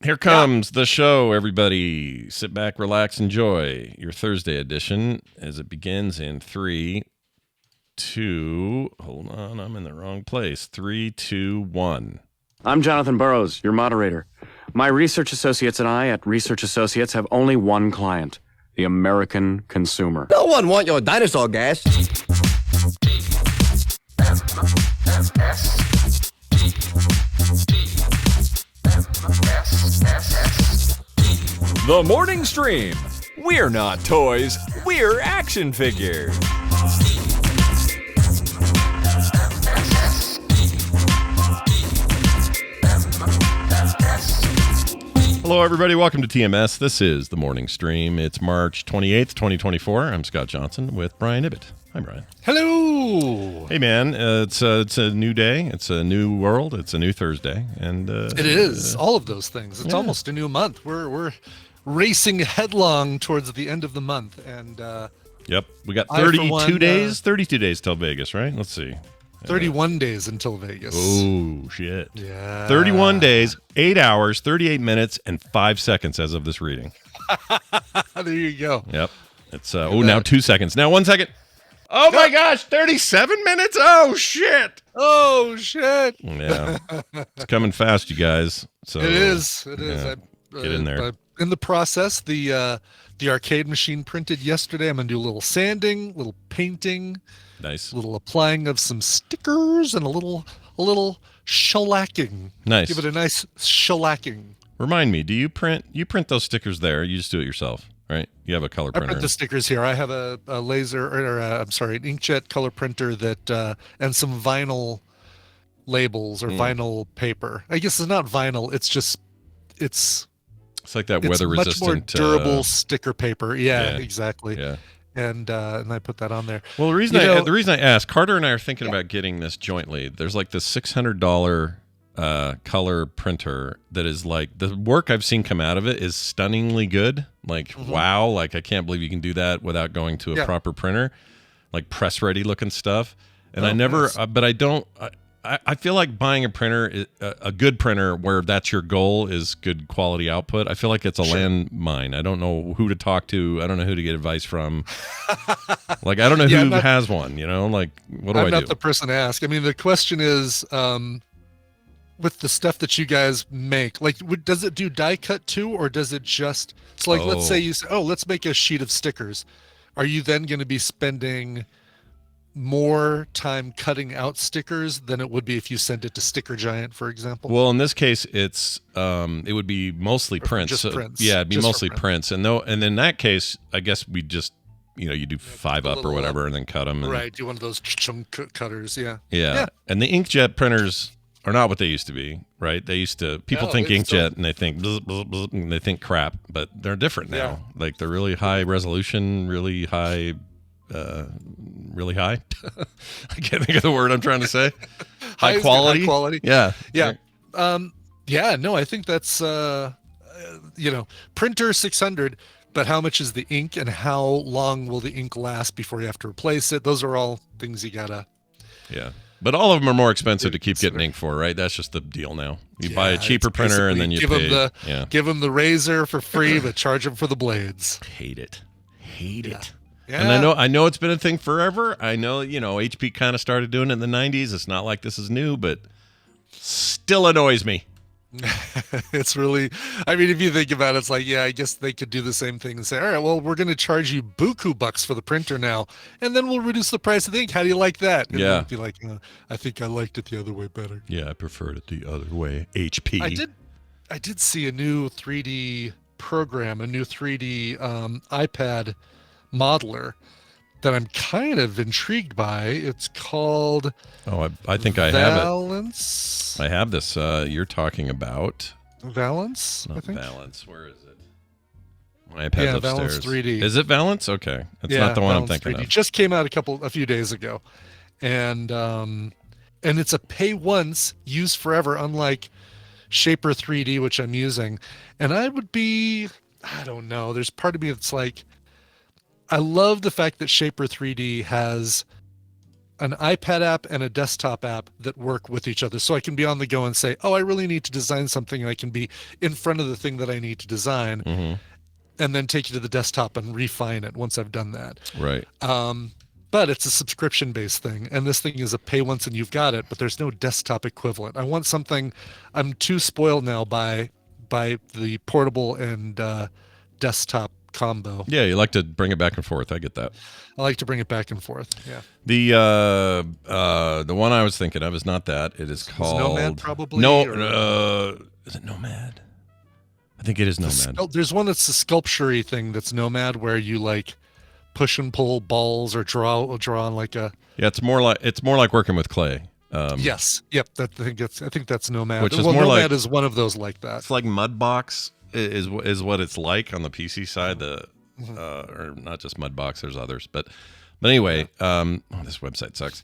Here comes the show, everybody. Sit back, relax, enjoy your Thursday edition as it begins in 3, 2. Hold on, I'm in the wrong place. 3, 2, 1. I'm Jonathan Burrows, your moderator. My research associates and I at Research Associates have only one client, the American consumer. No one want your dinosaur gas. The Morning Stream. We're not toys, we're action figures. Hello, everybody. Welcome to TMS. This is the Morning Stream. It's March 28th, 2024. I'm Scott Johnson with Brian Ibbett. Hi, Brian. Hello. Hey, man. It's a new day. It's a new world. It's a new Thursday. And It is all of those things. It's almost a new month. We're racing headlong towards the end of the month, and Yep. We got I, for 32 one, days. 32 days till Vegas, right? Let's see. 31 days until Vegas. Oh, shit. Yeah. 31 days, 8 hours, 38 minutes, and 5 seconds as of this reading. There you go. Yep. It's now 2 seconds. Now 1 second. Oh my gosh, 37 minutes. Oh shit. Oh shit. Yeah. It's coming fast, you guys. So It is. It is. yeah, get in there. In the process, the arcade machine printed yesterday. I'm gonna do a little sanding, a little painting, Nice. a little applying of some stickers, and a little shellacking. Nice. Give it a nice shellacking. Remind me, do you print those stickers there? You just do it yourself, right? You have a color I printer. print the stickers here. I have a laser, an inkjet color printer that, and some vinyl labels or vinyl paper. I guess it's not vinyl. It's like that it's weather much resistant more durable sticker paper. Yeah, yeah. exactly. Yeah. And I put that on there. Well, the reason I asked, Carter and I are thinking about getting this jointly. There's like this $600 color printer that is like, the work I've seen come out of it is stunningly good. Like, wow, like I can't believe you can do that without going to a proper printer, like press ready looking stuff. And I never, but I don't. I feel like buying a printer, a good printer where that's your goal is good quality output. I feel like it's a landmine. I don't know who to talk to. I don't know who to get advice from. Like, I don't know who has one, like, what do I do? I'm not the person to ask. I mean, the question is, with the stuff that you guys make, like, does it do die cut too, or does it just, so like, let's say you say, let's make a sheet of stickers. Are you then going to be spending more time cutting out stickers than it would be if you sent it to Sticker Giant, for example? Well, in this case, it would be mostly prints. Just prints. Yeah, it'd be Just mostly prints. And in that case, I guess we just, you do 5 up or whatever and then cut them. Right, do one of those chunk cutters, yeah. Yeah. And the inkjet printers are not what they used to be, right? People think inkjet and they think bzz, bzz, bzz, and they think crap, but they're different now. Yeah. Like, they're really high resolution, really high. Really high. I can't think of the word I'm trying to say. High quality. High quality. Yeah. No, I think that's printer 600, but how much is the ink and how long will the ink last before you have to replace it? Those are all things you gotta. Yeah. But all of them are more expensive to keep getting ink for, right? That's just the deal now. You buy a cheaper printer and then you pay. Give them the razor for free, but charge them for the blades. Hate it. Yeah. Yeah. And I know it's been a thing forever. I know, HP kind of started doing it in the 90s. It's not like this is new, but still annoys me. It's really, I mean, if you think about it, it's like, I guess they could do the same thing and say, all right, well, we're going to charge you buku bucks for the printer now, and then we'll reduce the price of the ink. How do you like that? And yeah. Be like, I think I liked it the other way better. Yeah, I preferred it the other way. HP. I did see a new 3D program, a new 3D iPad modeler that I'm kind of intrigued by. It's called I think I have it. Valence. I have this you're talking about. Valence, Not I think. Valence. Where is it? My iPad's upstairs. Valence 3D. Is it Valence? Okay. That's not the one Valence I'm thinking 3D. of. Just came out a few days ago. And it's a pay once, use forever, unlike Shaper 3D, which I'm using. And I don't know. There's part of me that's like, I love the fact that Shaper 3D has an iPad app and a desktop app that work with each other. So I can be on the go and say, oh, I really need to design something. And I can be in front of the thing that I need to design and then take you to the desktop and refine it once I've done that. Right. But it's a subscription-based thing. And this thing is a pay once and you've got it, but there's no desktop equivalent. I want something. I'm too spoiled now by the portable and desktop combo. Yeah, you like to bring it back and forth. I get that. I like to bring it back and forth. Yeah. The one I was thinking of is not that. It is called Nomad, probably. Is it Nomad? I think it is Nomad. There's one that's a sculpture-y thing that's Nomad, where you like push and pull balls or draw on like a. Yeah, it's more like working with clay. Yes. Yep. I think that's Nomad. Which is more Nomad like, is one of those like that. It's like Mudbox is what it's like on the PC side. Or not just Mudbox. There's others, but anyway, this website sucks.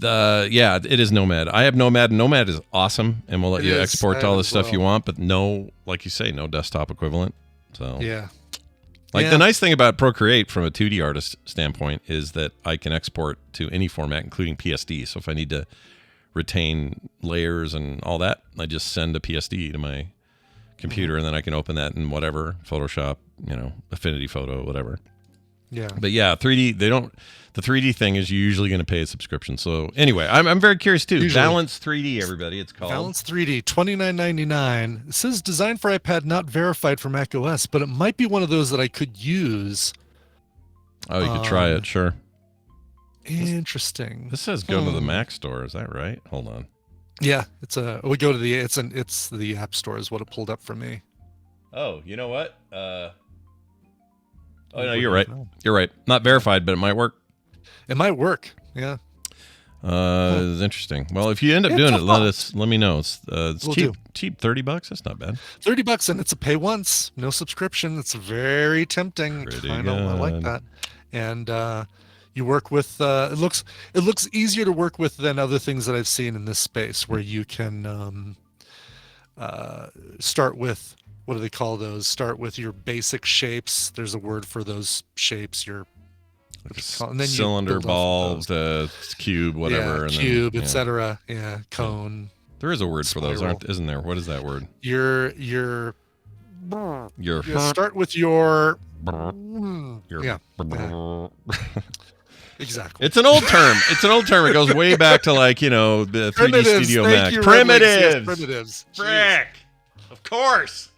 It is Nomad. I have Nomad. Nomad is awesome, and we'll let you export all the stuff you want, but no, like you say, no desktop equivalent. So yeah. The nice thing about Procreate from a 2D artist standpoint is that I can export to any format, including PSD. So if I need to retain layers and all that, I just send a PSD to my computer, and then I can open that in whatever, Photoshop, Affinity Photo, whatever. Yeah. But yeah, 3D, the 3D thing is usually going to pay a subscription. So anyway, I'm very curious too. Usually. Balance 3D, everybody, it's called. Balance 3D, $29.99. It says designed for iPad, not verified for Mac OS, but it might be one of those that I could use. Oh, you could try it, sure. Interesting. This says go to the Mac store. Is that right? Hold on. Yeah, it's the App Store is what it pulled up for me. Oh, you know what? Oh no, you're right. You're right. Not verified, but it might work. It might work. Yeah. It's interesting. Well, if you end up doing it, let me know. It's cheap, $30. That's not bad. $30, and it's a pay once, no subscription. It's very tempting. I like that. And you work with. It looks easier to work with than other things that I've seen in this space, where you can start with. What do they call those? Start with your basic shapes. There's a word for those shapes. And then cylinder, ball, cube, whatever. Yeah, cube, etc. Yeah, cone. There is a word for those, isn't there? What is that word? Your start with your. Exactly. It's an old term. It goes way back to the 3D Studio Mac. Primitives. Frick. Of course.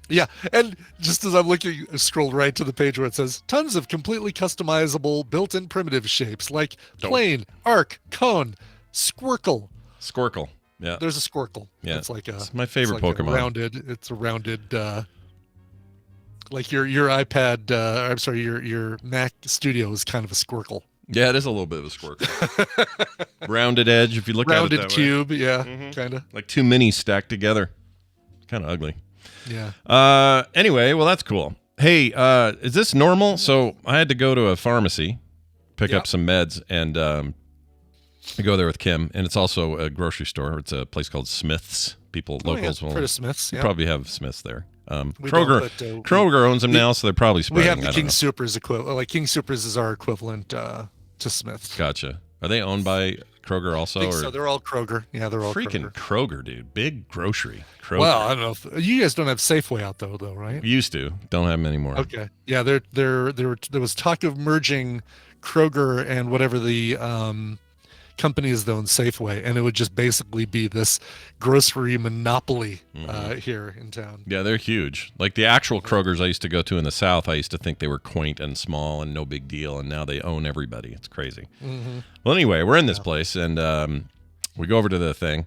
Yeah, and just as I'm looking, I scrolled right to the page where it says tons of completely customizable built-in primitive shapes like plane, arc, cone, Squircle. Squircle. Yeah. There's a Squircle. Yeah. It's my favorite Pokemon. It's a rounded like your iPad I'm sorry, your Mac Studio is kind of a Squircle. Yeah, it is a little bit of a Squircle. Rounded edge, if you look at it that way. Rounded cube, yeah, kind of. Like two minis stacked together. Kind of ugly. Yeah. Anyway, well, that's cool. Hey, is this normal? So I had to go to a pharmacy, pick up some meds, and I go there with Kim, and it's also a grocery store. It's a place called Smith's. Locals will. Smith's. Yeah. Probably have Smith's there. Kroger owns them now, so they're probably spreading. We have the King Soopers equivalent. Like King Soopers is our equivalent to Smith's. Gotcha. Are they owned by Kroger also? So they're all Kroger. Yeah, they're all freaking Kroger, dude. Big grocery. Kroger. Well, I don't know. You guys don't have Safeway out though, right? We used to. Don't have them anymore. Okay. Yeah, there was talk of merging Kroger and whatever the companies that own Safeway, and it would just basically be this grocery monopoly here in town. Yeah, they're huge. Like the actual Krogers I used to go to in the South, I used to think they were quaint and small and no big deal, and now they own everybody. It's crazy. Mm-hmm. Well, anyway, we're in this place, and we go over to the thing,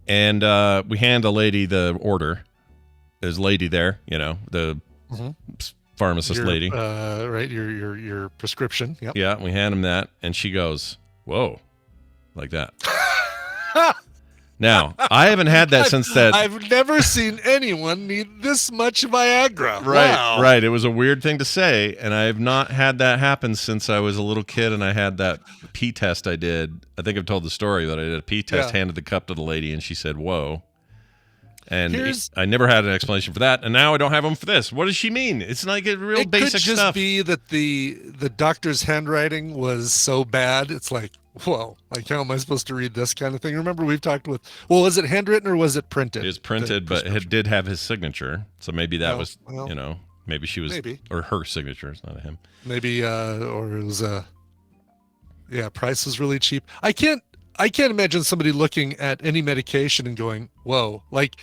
and we hand a lady the order. There's a lady there, the pharmacist lady. Right, your prescription. Yep. Yeah, we hand him that, and she goes, "Whoa." Like that. Now, I haven't had that since that. I've never seen anyone need this much Viagra. Right, wow. Right. It was a weird thing to say, and I have not had that happen since I was a little kid, and I had that pee test I did. I think I've told the story that I did a pee test, handed the cup to the lady, and she said, "Whoa." And I never had an explanation for that, and now I don't have them for this. What does she mean? It's like a real basic stuff. It could just be that the doctor's handwriting was so bad. It's like, whoa, like how am I supposed to read this kind of thing? Remember we've talked with, well, was it handwritten or was it printed? It was printed, but it did have his signature. So maybe that was, maybe she was, or her signature. It's not a him. Maybe, or it was price was really cheap. I can't imagine somebody looking at any medication and going, whoa, like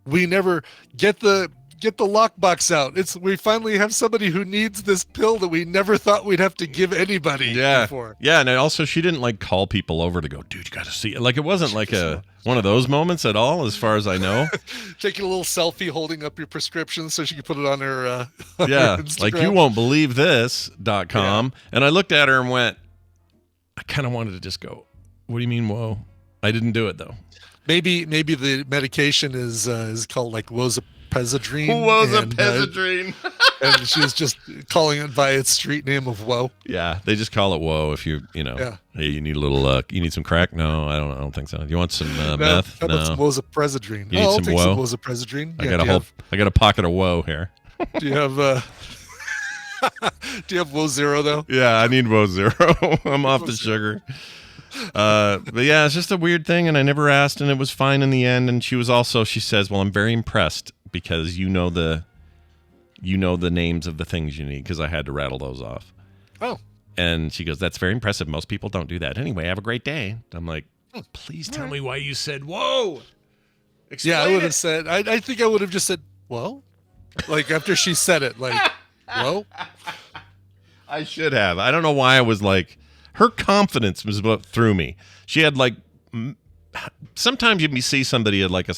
we never get the lockbox out. We finally have somebody who needs this pill that we never thought we'd have to give anybody before. Yeah, and also she didn't like call people over to go, dude, you got to see it. Like it wasn't like one of those moments at all, as far as I know. Taking a little selfie, holding up your prescription so she could put it on her on her Instagram. Like you won't believe this.com. Yeah. And I looked at her and went, I kind of wanted to just go, what do you mean, whoa? I didn't do it though. Maybe the medication is called like Wozapezadrine. Wozapezadrine. And she was just calling it by its street name of whoa. Yeah, they just call it whoa if you know. Hey, you need a little. You need some crack? No, I don't think so. You want some meth? No. Wozapezadrine. You need some whoa? Some Wozapezadrine. I got a pocket of whoa here. Do you have Do you have Woe Zero though? Yeah, I need Woe Zero. I'm off the sugar. But yeah, it's just a weird thing, and I never asked, and it was fine in the end. And she says, well, I'm very impressed because you know the names of the things you need, because I had to rattle those off. Oh. And she goes, that's very impressive. Most people don't do that. Anyway, have a great day. I'm like, please tell me why you said whoa. Explain I would have said, I think I would have just said, whoa. Like after she said it, like, whoa. I should have. I don't know why I was like, her confidence was what threw me. She had like, sometimes you see somebody at like a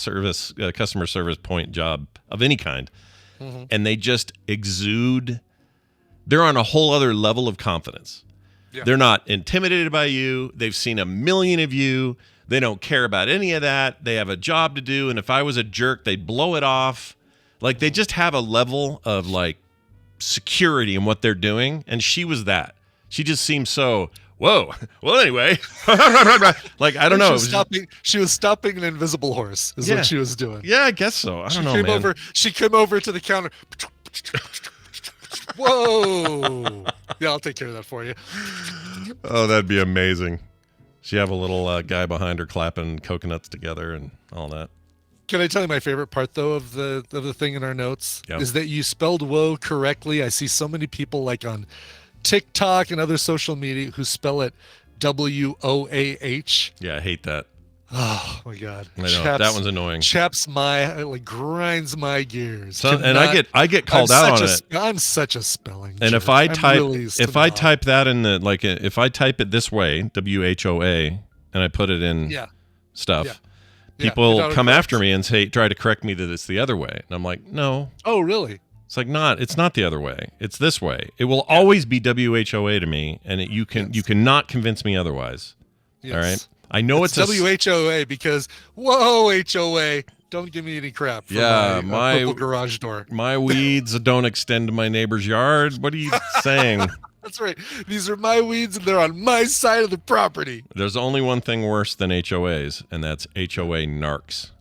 customer service point job of any kind, and they just exude, they're on a whole other level of confidence. Yeah. They're not intimidated by you. They've seen a million of you. They don't care about any of that. They have a job to do. And if I was a jerk, they'd blow it off. Like they just have a level of like security in what they're doing. And she was that. She just seemed so, whoa. Well, anyway, like, I don't know. She was stopping an invisible horse is what she was doing. Yeah, I guess so. I don't know, man. She came over to the counter. Whoa. Yeah, I'll take care of that for you. Oh, that'd be amazing. She have a little guy behind her clapping coconuts together and all that. Can I tell you my favorite part, though, of the thing in our notes? Yep. Is that you spelled woe correctly. I see so many people like on TikTok and other social media who spell it WOAH. Yeah, I hate that. Oh my God! I know that one's annoying. Grinds my gears. And I get called out on it. I'm such a spelling. And jerk. if I type that in if I type it this way, WHOA, and I put it in stuff, people come after me and try to correct me that it's the other way, and I'm like, no. Oh really? It's like it's not the other way. It's this way. It will always be WHOA to me, and you cannot convince me otherwise. Yes. All right. I know it's WHOA because whoa HOA. Don't give me any crap. For my purple garage door. My weeds don't extend to my neighbor's yard. What are you saying? That's right. These are my weeds, and they're on my side of the property. There's only one thing worse than HOAs, and that's HOA Narcs.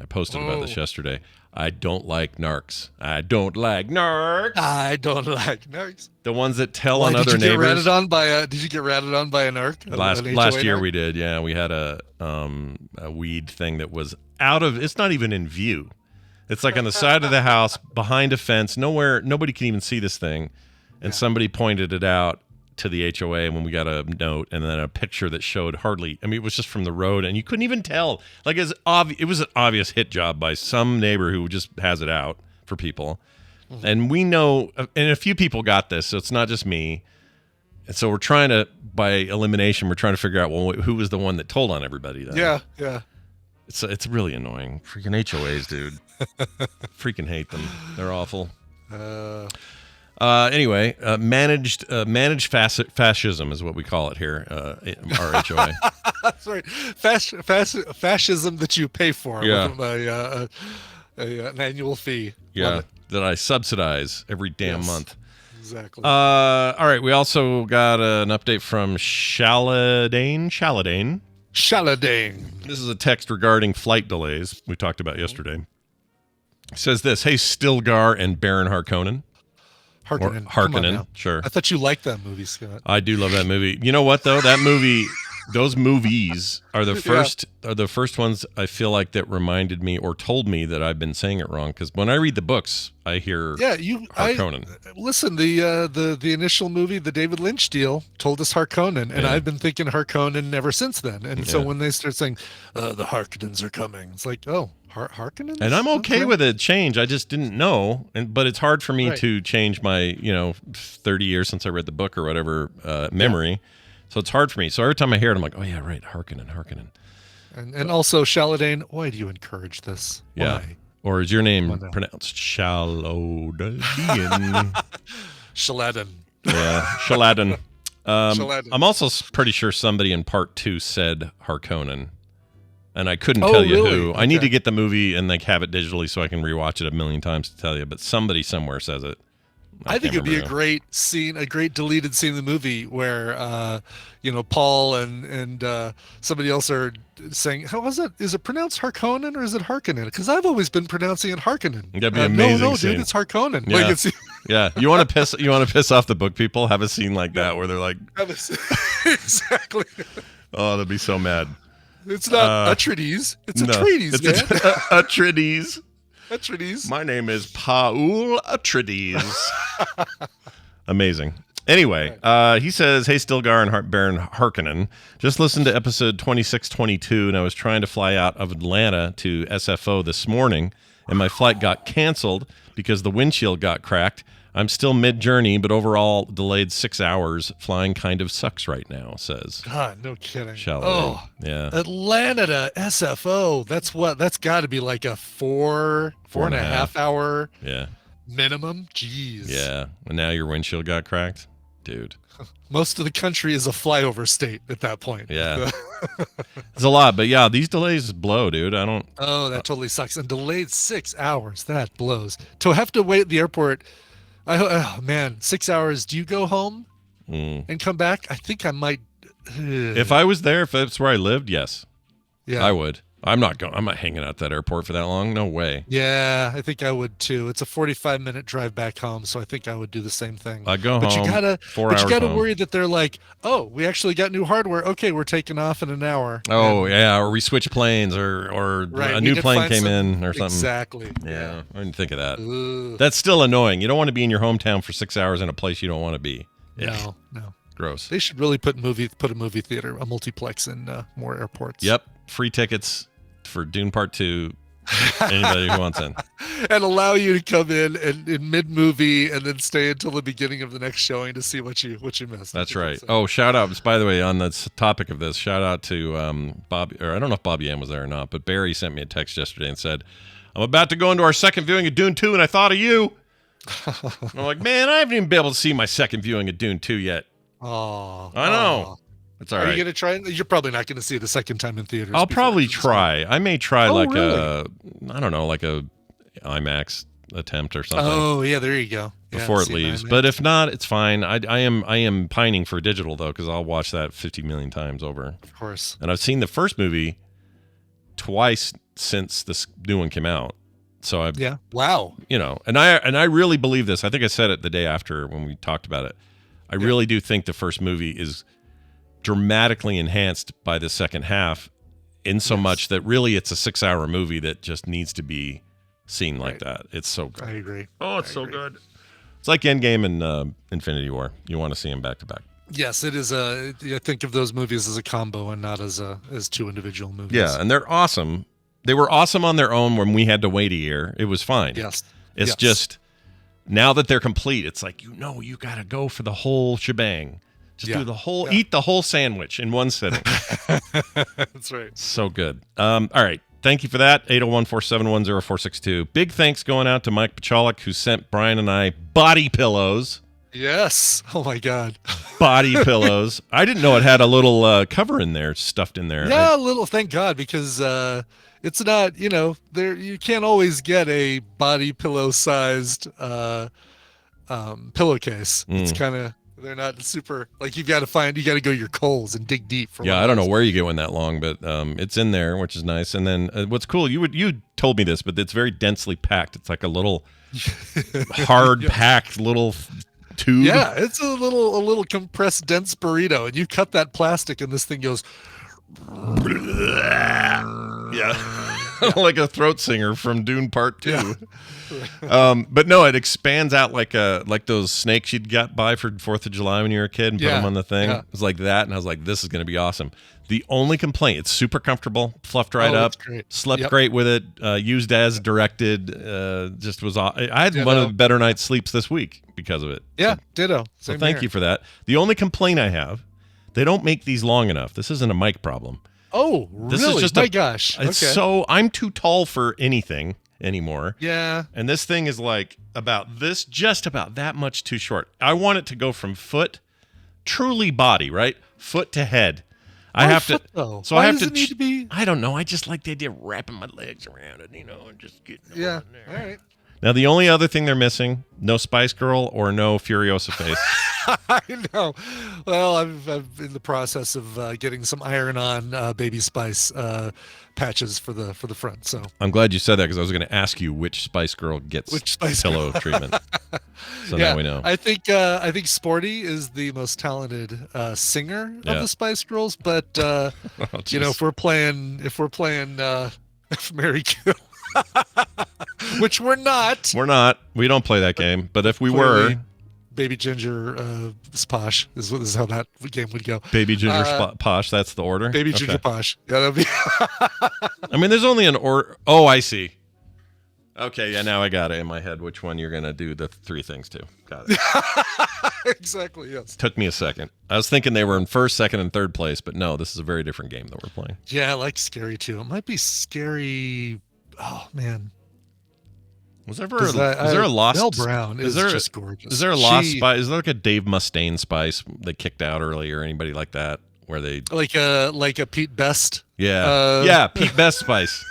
I posted about this yesterday. I don't like narcs. I don't like narcs. I don't like narcs. The ones that tell on other neighbors. Did you get ratted on by a narc? Last year we did. Yeah, we had a weed thing that was out of. It's not even in view. It's like on the side of the house, behind a fence, nowhere. Nobody can even see this thing. And somebody pointed it out to the HOA when we got a note, and then a picture that showed hardly. I mean, it was just from the road, and you couldn't even tell. Like it was an obvious hit job by some neighbor who just has it out for people. Mm-hmm. And we know, and a few people got this, so it's not just me. And so we're trying to, by elimination, we're trying to figure out who was the one that told on everybody. Then. Yeah. It's really annoying. Freaking HOAs, dude. Freaking hate them. They're awful. Anyway, managed fascism is what we call it here. Our HOA. That's right. Fascism that you pay for. Yeah. With an annual fee. Yeah. That I subsidize every damn month. Exactly. All right. We also got an update from Shaladane. Shaladane. This is a text regarding flight delays we talked about yesterday. It says this, hey, Stilgar and Baron HarKOnan. HarKOnan. HarKOnan, sure. I thought you liked that movie, Scott. I do love that movie. You know what, though? That movie, those movies are the first ones I feel like that reminded me or told me that I've been saying it wrong. Because when I read the books, I hear HarKOnan. Listen, the initial movie, the David Lynch deal, told us HarKOnan, and I've been thinking HarKOnan ever since then. And so when they start saying, the Harkonnens are coming, it's like, oh, HarKOnan? And I'm okay with it change. I just didn't know. But it's hard for me to change my, 30 years since I read the book or whatever memory. Yeah. So it's hard for me. So every time I hear it, I'm like, oh, yeah, right, HarKOnan. And also, Shaladane, why do you encourage this? Yeah. Why? Or is your name pronounced Shaladin? Shaladin. Yeah, Shaladin. I'm also pretty sure somebody in part 2 said HarKOnan. And I couldn't tell you who. Okay. I need to get the movie and have it digitally so I can rewatch it a million times to tell you. But somebody somewhere says it. I think it'd be a great scene, a great deleted scene in the movie where, Paul and somebody else are saying, "How was it? Is it pronounced HarKOnan or is it HarKOnan?" Because I've always been pronouncing it HarKOnan. That'd be amazing. No, dude, it's HarKOnan. Yeah. Like yeah. You want to piss off the book people? Have a scene like that where they're like, exactly. Oh, they'd be so mad. It's not Atreides. It's Atreides, man. Atreides. Atreides. My name is Paul Atreides. Amazing. Anyway, he says, hey, Stilgar and Baron HarKOnan. Just listened to episode 2622, and I was trying to fly out of Atlanta to SFO this morning, and my flight got canceled because the windshield got cracked. I'm still mid-journey, but overall delayed 6 hours. Flying kind of sucks right now, says. God, no kidding. Oh, yeah. Atlanta to SFO. That's got to be like a four and a half hour minimum. Jeez. Yeah. And now your windshield got cracked? Dude. Most of the country is a flyover state at that point. Yeah. It's a lot, but yeah, these delays blow, dude. Oh, that totally sucks. And delayed 6 hours. That blows. To have to wait at the airport... Oh man, 6 hours. Do you go home and come back? I think I might. If I was there, if that's where I lived, yes. Yeah, I would. I'm not hanging out at that airport for that long. No way. Yeah, I think I would too. It's a 45-minute drive back home, so I think I would do the same thing. I go but home. You gotta, 4 hours. You gotta home. worry that they're like, oh, we actually got new hardware. Okay, we're taking off in an hour. Oh yeah, or we switch planes, or a new plane came in, or something. Exactly. Yeah, I didn't think of that. Ugh. That's still annoying. You don't want to be in your hometown for 6 hours in a place you don't want to be. No. Gross. They should really put a movie theater, a multiplex in more airports. Yep, free tickets for Dune Part 2. Anybody who wants in. And allow you to come in mid-movie and then stay until the beginning of the next showing to see what you missed. That's right. Oh, shout outs, by the way, on the topic of this, shout out to Bobby, or I don't know if Bobby Ann was there or not, but Barry sent me a text yesterday and said, I'm about to go into our second viewing of Dune 2 and I thought of you. I'm like, man, I haven't even been able to see my second viewing of Dune 2 yet. Oh, I know. It's all right. Are you going to try? You're probably not going to see it a second time in theaters. I'll probably try. I may try I don't know, like a IMAX attempt or something. Oh, yeah, there you go. Before it leaves. But if not, it's fine. I am pining for digital, though, because I'll watch that 50 million times over. Of course. And I've seen the first movie twice since this new one came out. So wow. And I really believe this. I think I said it the day after when we talked about it. I really do think the first movie is dramatically enhanced by the second half in so much that really it's a 6 hour movie that just needs to be seen like that. It's so good. I agree. Oh, it's so good. It's like Endgame and Infinity War. You want to see them back to back. Yes, it is. I think of those movies as a combo and not as two individual movies. Yeah, and they're awesome. They were awesome on their own when we had to wait a year. It was fine. Yes. It's just now that they're complete, it's like, you got to go for the whole shebang. Just do the whole, eat the whole sandwich in one sitting. That's right. So good. All right. Thank you for that. 801-471-0462. Big thanks going out to Mike Pachalik, who sent Brian and I body pillows. Yes. Oh my God. Body pillows. I didn't know it had a little cover in there, stuffed in there. Yeah, a little. Thank God, because it's not. There you can't always get a body pillow sized pillowcase. It's kind of They're not super, like, you got to go your coals and dig deep for. Yeah, I don't know where you go in that long, but it's in there, which is nice. And then what's cool, you told me this, but it's very densely packed. It's like a little hard packed little tube. Yeah, it's a little compressed dense burrito, and you cut that plastic, and this thing goes. Yeah. Like a throat singer from Dune Part 2. Yeah. But no, it expands out like those snakes you'd got by for 4th of July when you were a kid and put them on the thing. Yeah. It was like that, and I was like, this is going to be awesome. The only complaint, it's super comfortable, fluffed right up, slept great with it, used as directed, just was I had one of the better night's sleeps this week because of it. Yeah, so, ditto. So thank you for that. The only complaint I have, they don't make these long enough. This isn't a mic problem. Oh, really? This is just my gosh. It's so I'm too tall for anything anymore. Yeah. And this thing is like just about that much too short. I want it to go from foot, truly body, right? Foot to head. I have to. Though? So Why I have does to. It need to be? I don't know. I just like the idea of wrapping my legs around it, and just getting in there. All right. Now the only other thing they're missing: no Spice Girl or no Furiosa face. I know. Well, I'm in the process of getting some iron-on Baby Spice patches for the front. So I'm glad you said that because I was going to ask you which Spice Girl gets pillow treatment. So now we know. I think Sporty is the most talented singer of the Spice Girls, but if we're playing Mary Kill. Which we're not. We're not. We don't play that game. But if we were, Baby Ginger Posh is how that game would go. Baby Ginger Posh. That's the order. Baby Ginger Posh. Yeah, that'd be. I mean, there's only an order. Oh, I see. Okay, yeah. Now I got it in my head. Which one you're gonna do the 3 things to? Got it. Exactly. Yes. Took me a second. I was thinking they were in 1st, 2nd, and 3rd place, but no, this is a very different game that we're playing. Yeah, I like Scary too. It might be Scary. Oh man. Was there a lost Mel Brown is just gorgeous. Is there a lost spice? Is there like a Dave Mustaine spice they kicked out early or anybody like that where they like a Pete Best? Yeah, Pete Best spice.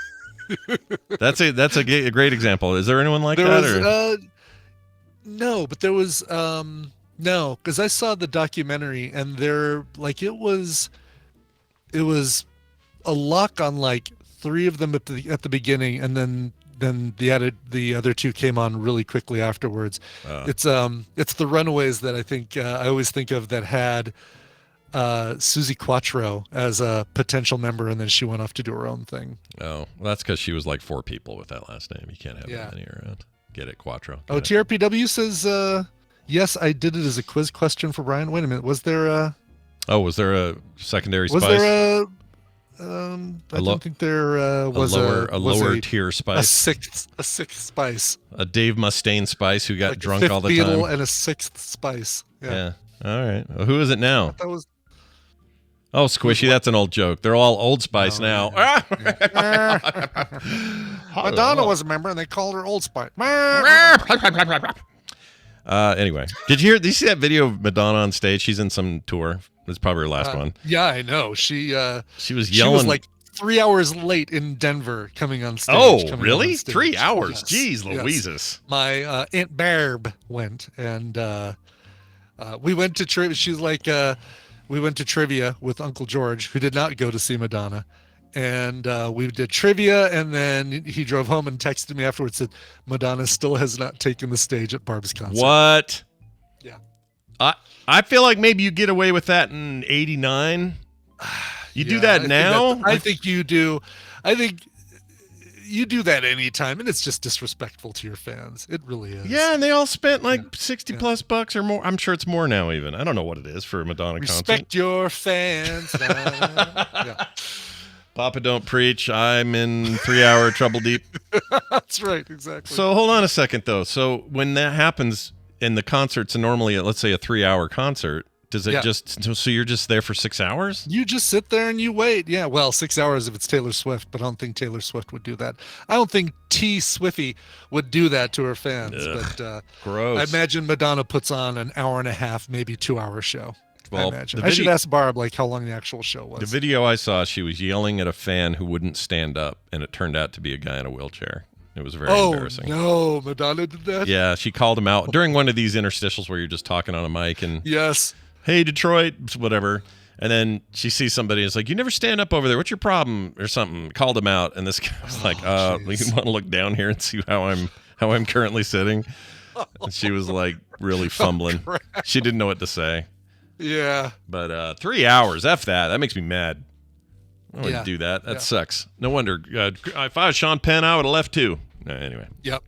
That's a great example. Is there anyone like that? No, but there was no, because I saw the documentary and there it was a lock on like 3 of them at the beginning, and then the other 2 came on really quickly afterwards. It's the Runaways that I think I always think of that had Susie Quattro as a potential member, and then she went off to do her own thing. Oh, well, that's because she was like 4 people with that last name. You can't have that many around. Get it, Quattro. TRPW says yes, I did it as a quiz question for Brian. Wait a minute, was there a secondary was spice? There I don't think there was a lower tier spice. A sixth spice. A Dave Mustaine spice who got drunk all the Beetle time. And a 6th spice. Yeah. All right. Well, who is it now? That was. Oh, Squishy, that's an old joke. They're all Old Spice now. Madonna was a member, and they called her Old Spice. Anyway, did you see that video of Madonna on stage? She's in some tour. It's probably her last one. Yeah, I know. She was yelling. She was like 3 hours late in Denver coming on stage. Oh, really? 3 hours? Jeez, Louises. Yes. My Aunt Barb went, and we went to trivia. She's like, we went to trivia with Uncle George, who did not go to see Madonna. And we did trivia, and then he drove home and texted me afterwards, said, Madonna still has not taken the stage at Barb's concert. What? Yeah. I feel like maybe you get away with that in 89. You do that now? I think you do. I think you do that anytime, and it's just disrespectful to your fans. It really is. Yeah, and they all spent like 60 plus bucks or more. I'm sure it's more now even. I don't know what it is for a Madonna concert. Respect your fans. Yeah. Papa don't preach. I'm in 3-hour trouble deep. That's right, exactly. So hold on a second, though. So when that happens, and the concert's normally, let's say, a 3-hour concert, does it so you're just there for 6 hours? You just sit there and you wait. Yeah, well, 6 hours if it's Taylor Swift, but I don't think Taylor Swift would do that. I don't think T. Swiffy would do that to her fans. Ugh, but gross. I imagine Madonna puts on an hour and a half, maybe 2-hour show. Well, I imagine. I should ask Barb how long the actual show was. The video I saw, she was yelling at a fan who wouldn't stand up, and it turned out to be a guy in a wheelchair. It was very embarrassing. Oh no, Madonna did that. Yeah, she called him out during one of these interstitials where you're just talking on a mic and Yes. Hey, Detroit, whatever. And then she sees somebody and it's like, you never stand up over there. What's your problem? Or something. Called him out. And this guy was like, you want to look down here and see how I'm currently sitting? And she was like really fumbling. She didn't know what to say. Yeah. But 3 hours, F that. That makes me mad. I wouldn't do that. That sucks. No wonder. If I was Sean Penn, I would have left too. Anyway. Yep.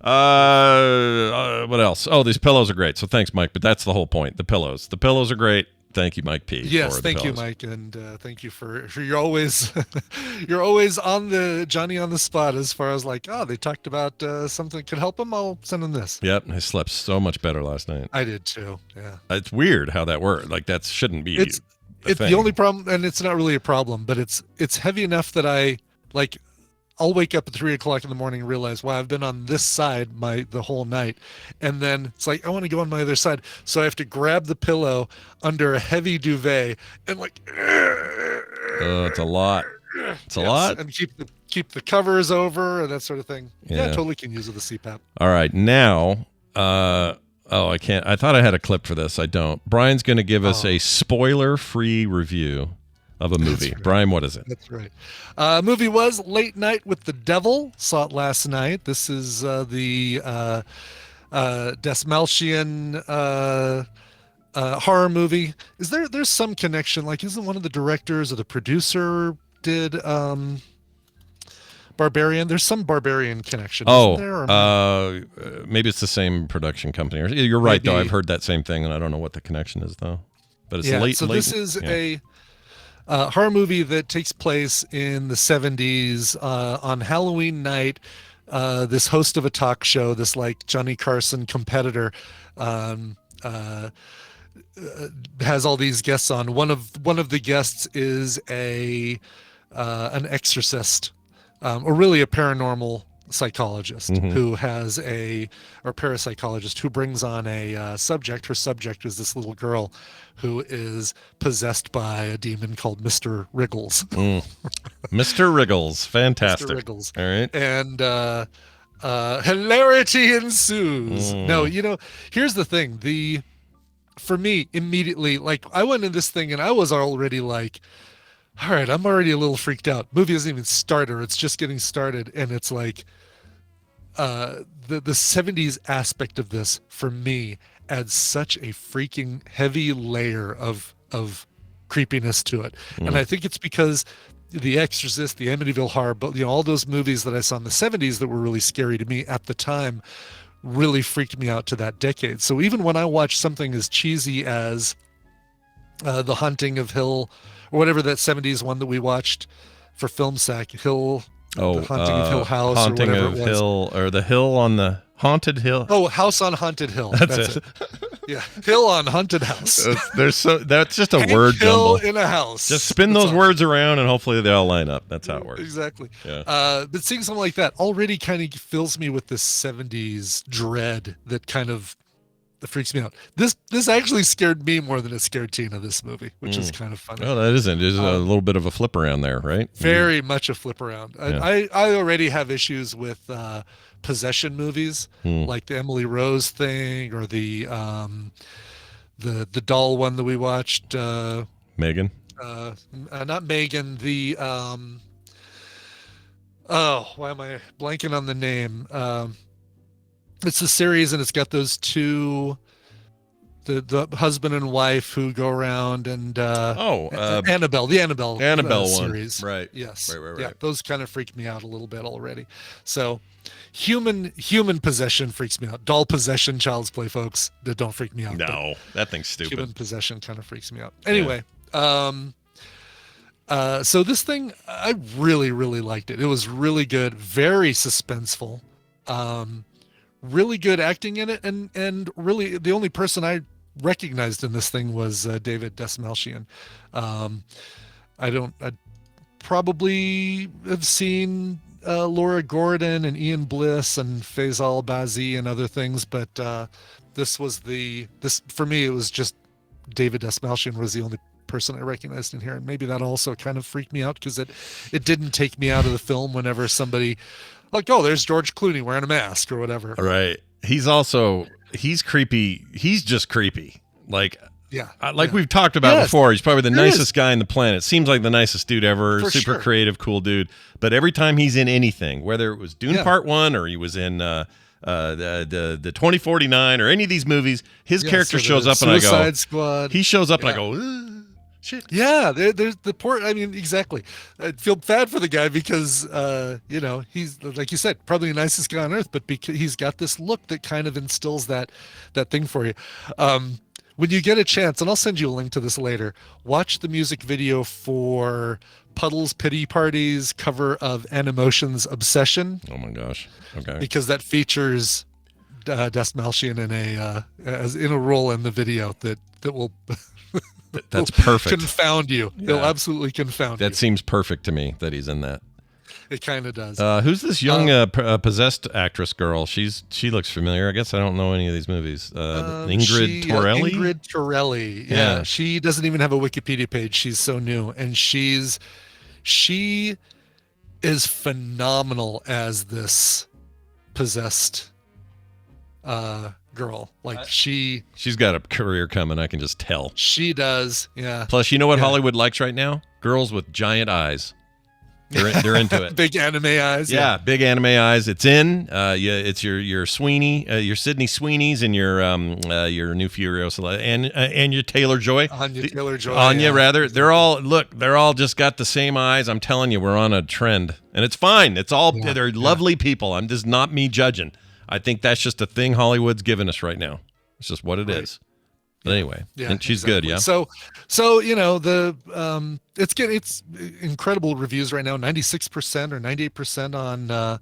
What else? Oh, these pillows are great. So thanks, Mike. But that's the whole point. The pillows are great. Thank you, Mike P. Yes, thank you, Mike, and thank you for you're always you're always on the Johnny on the spot as far as like, oh, they talked about something that could help them. I'll send them this. Yep, I slept so much better last night. I did too. Yeah, it's weird how that worked. Like that shouldn't be. It's the only problem, and it's not really a problem, but it's heavy enough that I'll wake up at 3 o'clock in the morning and realize, wow, I've been on this side the whole night. And then it's like, I want to go on my other side. So I have to grab the pillow under a heavy duvet and like, it's a lot. It's a lot. And keep the covers over and that sort of thing. Yeah, totally can use with a CPAP. All right. Now, I can't. I thought I had a clip for this. I don't. Brian's going to give us a spoiler-free review of a movie. Right. Brian, what is it? That's right. Movie was Late Night with the Devil. Saw it last night. This is the Desmalchian horror movie. There's some connection? Like, isn't one of the directors or the producer did Barbarian? There's some Barbarian connection. Isn't there, maybe it's the same production company. You're right, though. I've heard that same thing, and I don't know what the connection is, though. But it's late. So this is a horror movie that takes place in the 70s on Halloween night. This host of a talk show, this like Johnny Carson competitor, has all these guests on. One of the guests is an exorcist, or really a paranormal psychologist who has or parapsychologist who brings on a subject. Her subject is this little girl who is possessed by a demon called Mr. Wriggles. Mr. Wriggles. Fantastic. Mr. Wriggles. All right. And hilarity ensues. No, here's the thing. For me, immediately, like, I went in this thing and I was already like, all right, I'm already a little freaked out. Movie hasn't even started, or it's just getting started, and it's like the 70s aspect of this for me adds such a freaking heavy layer of creepiness to it. And I think it's because The Exorcist, the Amityville Horror, but all those movies that I saw in the 70s that were really scary to me at the time really freaked me out to that decade. So even when I watch something as cheesy as The Haunting of Hill, or whatever that 70s one that we watched for FilmSack, The Haunting of Hill House, Haunting or whatever of it was. Hill, or the Hill on the Haunted Hill. Oh, House on Haunted Hill. That's it. Yeah, Hill on Haunted House. That's just a Hank word Hill jumble. in a house. Just spin those words around and hopefully they all line up. That's how it works. Exactly. Yeah. But seeing something like that already kind of fills me with this 70s dread that kind of freaks me out. This actually scared me more than it scared Tina, this movie, which is kind of funny. Oh, that isn't. There's a little bit of a flip around there, right? Very much a flip around. Yeah. I already have issues with possession movies, like the Emily Rose thing, or the doll one that we watched. Megan? Not Megan. The why am I blanking on the name? It's a series, and it's got those two, the husband and wife who go around and Annabelle, the Annabelle one series, right? Yes, right. Yeah, those kind of freaked me out a little bit already. So human possession freaks me out. Doll possession, child's play, folks, that don't freak me out. No, that thing's stupid. Human possession kind of freaks me out. Anyway, so this thing, I really, really liked it. It was really good, very suspenseful. Really good acting in it, and really the only person I recognized in this thing was David Desmalchian. I probably have seen Laura Gordon and Ian Bliss and Faisal Bazi and other things, but this for me, it was just David Desmalchian was the only person I recognized in here, and maybe that also kind of freaked me out because it didn't take me out of the film whenever somebody Like, oh, there's George Clooney wearing a mask or whatever. Right. He's creepy. He's just creepy. Like, we've talked about before, he's probably the nicest guy on the planet. Seems like the nicest dude ever. For super sure. creative, cool dude. But every time he's in anything, whether it was Dune Part 1 or he was in the 2049 or any of these movies, his character shows up and I go, Suicide Squad. He shows up and I go, ugh. Shit. Yeah, there's the poor. I mean, exactly. I feel bad for the guy because, he's like you said, probably the nicest guy on earth, but he's got this look that kind of instills that thing for you. When you get a chance, and I'll send you a link to this later, watch the music video for Puddle's Pity Party's cover of Animotion's Obsession. Oh my gosh! Okay, because that features Desmalchian in a role in the video that will. That's perfect. Confound you. Yeah. It'll absolutely confound you. That seems perfect to me that he's in that. It kind of does. Who's this young possessed actress girl? She looks familiar. I guess I don't know any of these movies. Ingrid Torelli? Ingrid Torelli. Yeah. She doesn't even have a Wikipedia page. She's so new. And she is phenomenal as this possessed girl. Like she's got a career coming. I can just tell. She does. Yeah. Plus, you know what Hollywood likes right now? Girls with giant eyes. They're into it. Big anime eyes. Yeah, big anime eyes. It's in. It's your Sweeney, your Sydney Sweeneys, and your new Furiosa, and your Taylor Joy. Anya, rather. They're all just got the same eyes. I'm telling you, we're on a trend, and it's fine. It's all they're lovely people. I'm just not me judging. I think that's just a thing Hollywood's giving us right now. It's just what it is. But anyway, and she's good, yeah. So it's incredible reviews right now. 96% or 98%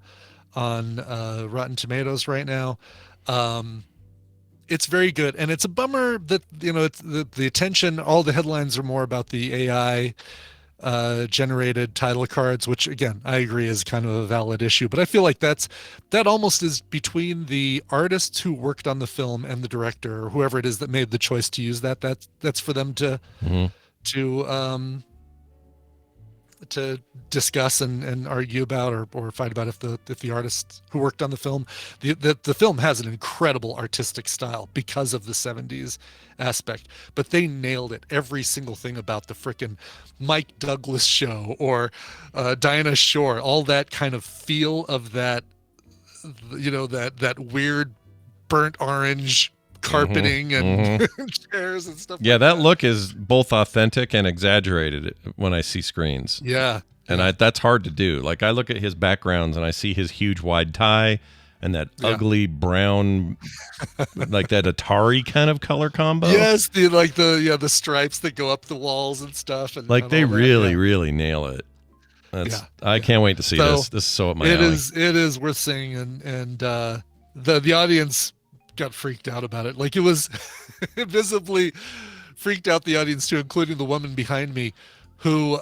on Rotten Tomatoes right now. It's very good, and it's a bummer that it's the attention. All the headlines are more about the AI generated title cards, which again I agree is kind of a valid issue, but I feel like that almost is between the artists who worked on the film and the director or whoever it is that made the choice to use that's for them to to discuss and argue about or fight about if the artists who worked on the film. The film has an incredible artistic style because of the 70s aspect, but they nailed it. Every single thing about the frickin' Mike Douglas show or Dinah Shore, all that kind of feel of that, that weird burnt orange carpeting and chairs and stuff. Yeah, like that look is both authentic and exaggerated when I see screens. Yeah. And that's hard to do. Like I look at his backgrounds and I see his huge wide tie and that ugly brown, like that Atari kind of color combo. Yes, the stripes that go up the walls and stuff. And like they really nail it. I can't wait to see this. This is so up my alley. It is worth seeing, and the audience got freaked out about it. Like it was visibly freaked out the audience too, including the woman behind me, who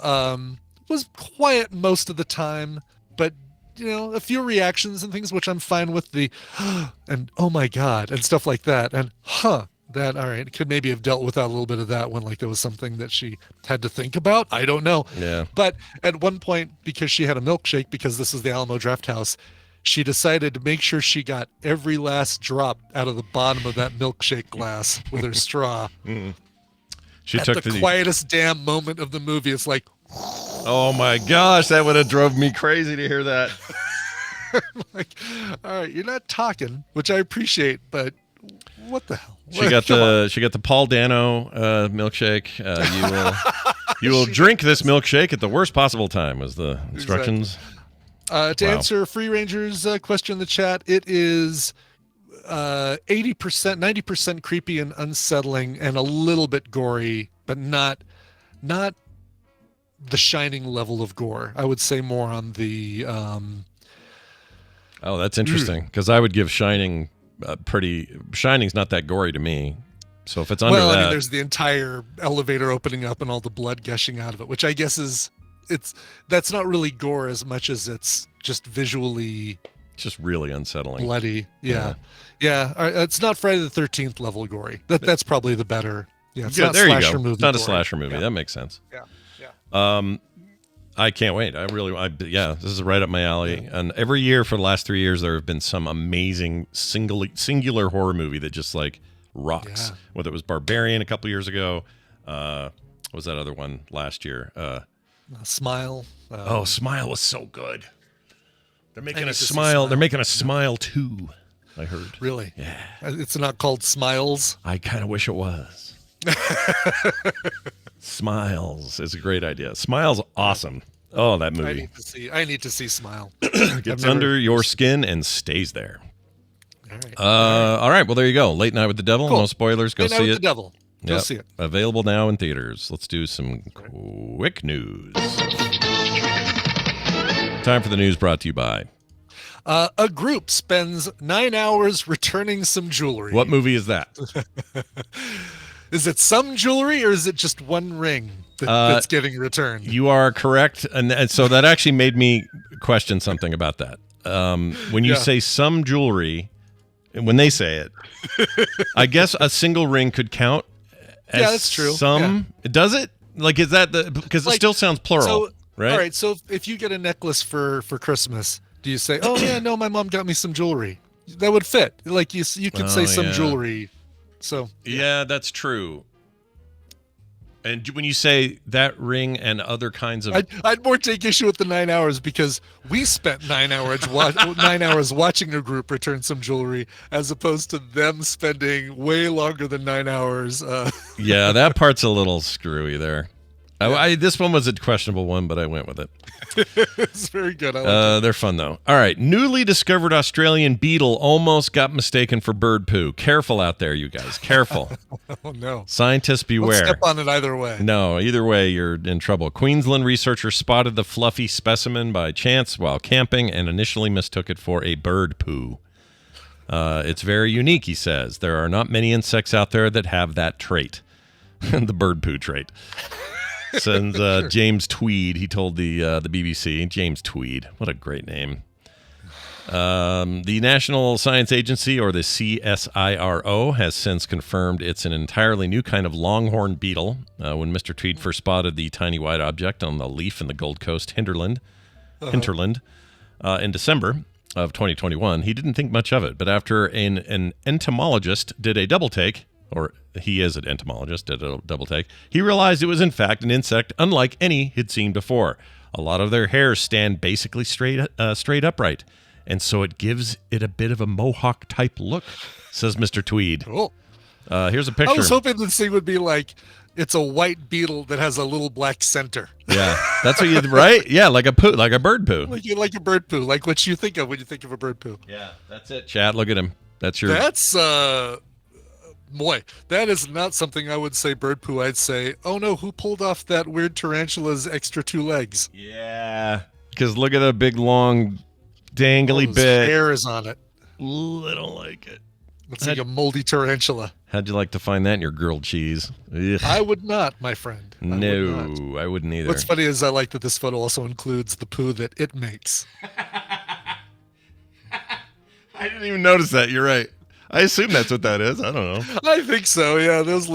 was quiet most of the time, but a few reactions and things, which I'm fine with, the and oh my god and stuff like that, and that all right, could maybe have dealt with that a little bit of that when like there was something that she had to think about. I don't know. Yeah. But at one point, because she had a milkshake, because this is the Alamo Draft House, she decided to make sure she got every last drop out of the bottom of that milkshake glass with her straw. She took the quietest damn moment of the movie. It's like, oh my gosh, that would have drove me crazy to hear that. Like, all right, you're not talking, which I appreciate, but what the hell? She got the Paul Dano milkshake. You will drink this milkshake at the worst possible time, was the instructions. To answer Free Ranger's question in the chat, it is 80%, 90% creepy and unsettling and a little bit gory, but not the Shining level of gore. I would say more on the oh, that's interesting, because I would give Shining Shining's not that gory to me. So if it's under that, I mean, there's the entire elevator opening up and all the blood gushing out of it, which I guess that's not really gore as much as it's just visually just really unsettling, bloody. Yeah. It's not Friday the 13th level gory. That's probably the better. Yeah, it's not there slasher you go. movie. It's not a gory. slasher movie. That makes sense. Yeah. I can't wait. This is right up my alley. Yeah. And every year for the last 3 years, there have been some amazing singular horror movie that just like rocks. Yeah. Whether it was Barbarian a couple years ago, what was that other one last year? Smile. Smile was so good. They're making a Smile. They're making a Smile 2. I heard. Really? Yeah. It's not called Smiles. I kind of wish it was. Smiles is a great idea. Smile's awesome. Oh, that movie. I need to see Smile. Gets under your skin and stays there. All right. Well, there you go. Late Night with the Devil. Cool. No spoilers. Go see it. Late Night with the Devil. Go see it. Available now in theaters. Let's do some quick news. Time for the news brought to you by... a group spends 9 hours returning some jewelry. What movie is that? Is it some jewelry or is it just one ring that's getting returned? You are correct. And so that actually made me question something about that. When you say some jewelry, when they say it, I guess a single ring could count as that's true. Some. Yeah. Does it? Like, is that because it still sounds plural, so, right? All right. So if you get a necklace for Christmas, do you say, "Oh yeah, no, my mom got me some jewelry"? That would fit. Like you could say some jewelry. So yeah, that's true. And when you say that ring and other kinds of, I'd more take issue with the 9 hours because we spent 9 hours 9 hours watching a group return some jewelry, as opposed to them spending way longer than 9 hours. Yeah, that part's a little screwy there. Yeah. This one was a questionable one, but I went with it. It's very good. I like it. They're fun, though. All right. Newly discovered Australian beetle almost got mistaken for bird poo. Careful out there, you guys. Careful. Oh, no. Scientists beware. Don't step on it either way. No, either way, you're in trouble. Queensland researchers spotted the fluffy specimen by chance while camping and initially mistook it for a bird poo. It's very unique, he says. There are not many insects out there that have that trait, the bird poo trait. Sends James Tweed. He told the BBC. James Tweed. What a great name. The National Science Agency, or the CSIRO, has since confirmed it's an entirely new kind of longhorn beetle. When Mr. Tweed first spotted the tiny white object on the leaf in the Gold Coast hinterland in December of 2021, he didn't think much of it. But after an entomologist did a double take, or he is an entomologist, did a double take, he realized it was in fact an insect unlike any he'd seen before. A lot of their hairs stand basically straight upright, and so it gives it a bit of a mohawk type look, says Mr. Tweed. Cool. Here's a picture. I was hoping this thing would be like, it's a white beetle that has a little black center. Yeah, that's what you right. Yeah, like a bird poo. Like a bird poo, like what you think of when you think of a bird poo. Yeah, that's it. Chat, look at him. That's boy, that is not something I would say bird poo. I'd say, oh no, who pulled off that weird tarantula's extra 2 legs? Yeah, because look at a big long dangly bit. Hair is on it. Little like it. It's like a moldy tarantula. How'd you like to find that in your grilled cheese? Ugh. I would not, my friend. I wouldn't either. What's funny is I like that this photo also includes the poo that it makes. I didn't even notice that. You're right. I assume that's what that is. I don't know. I think so. Yeah, those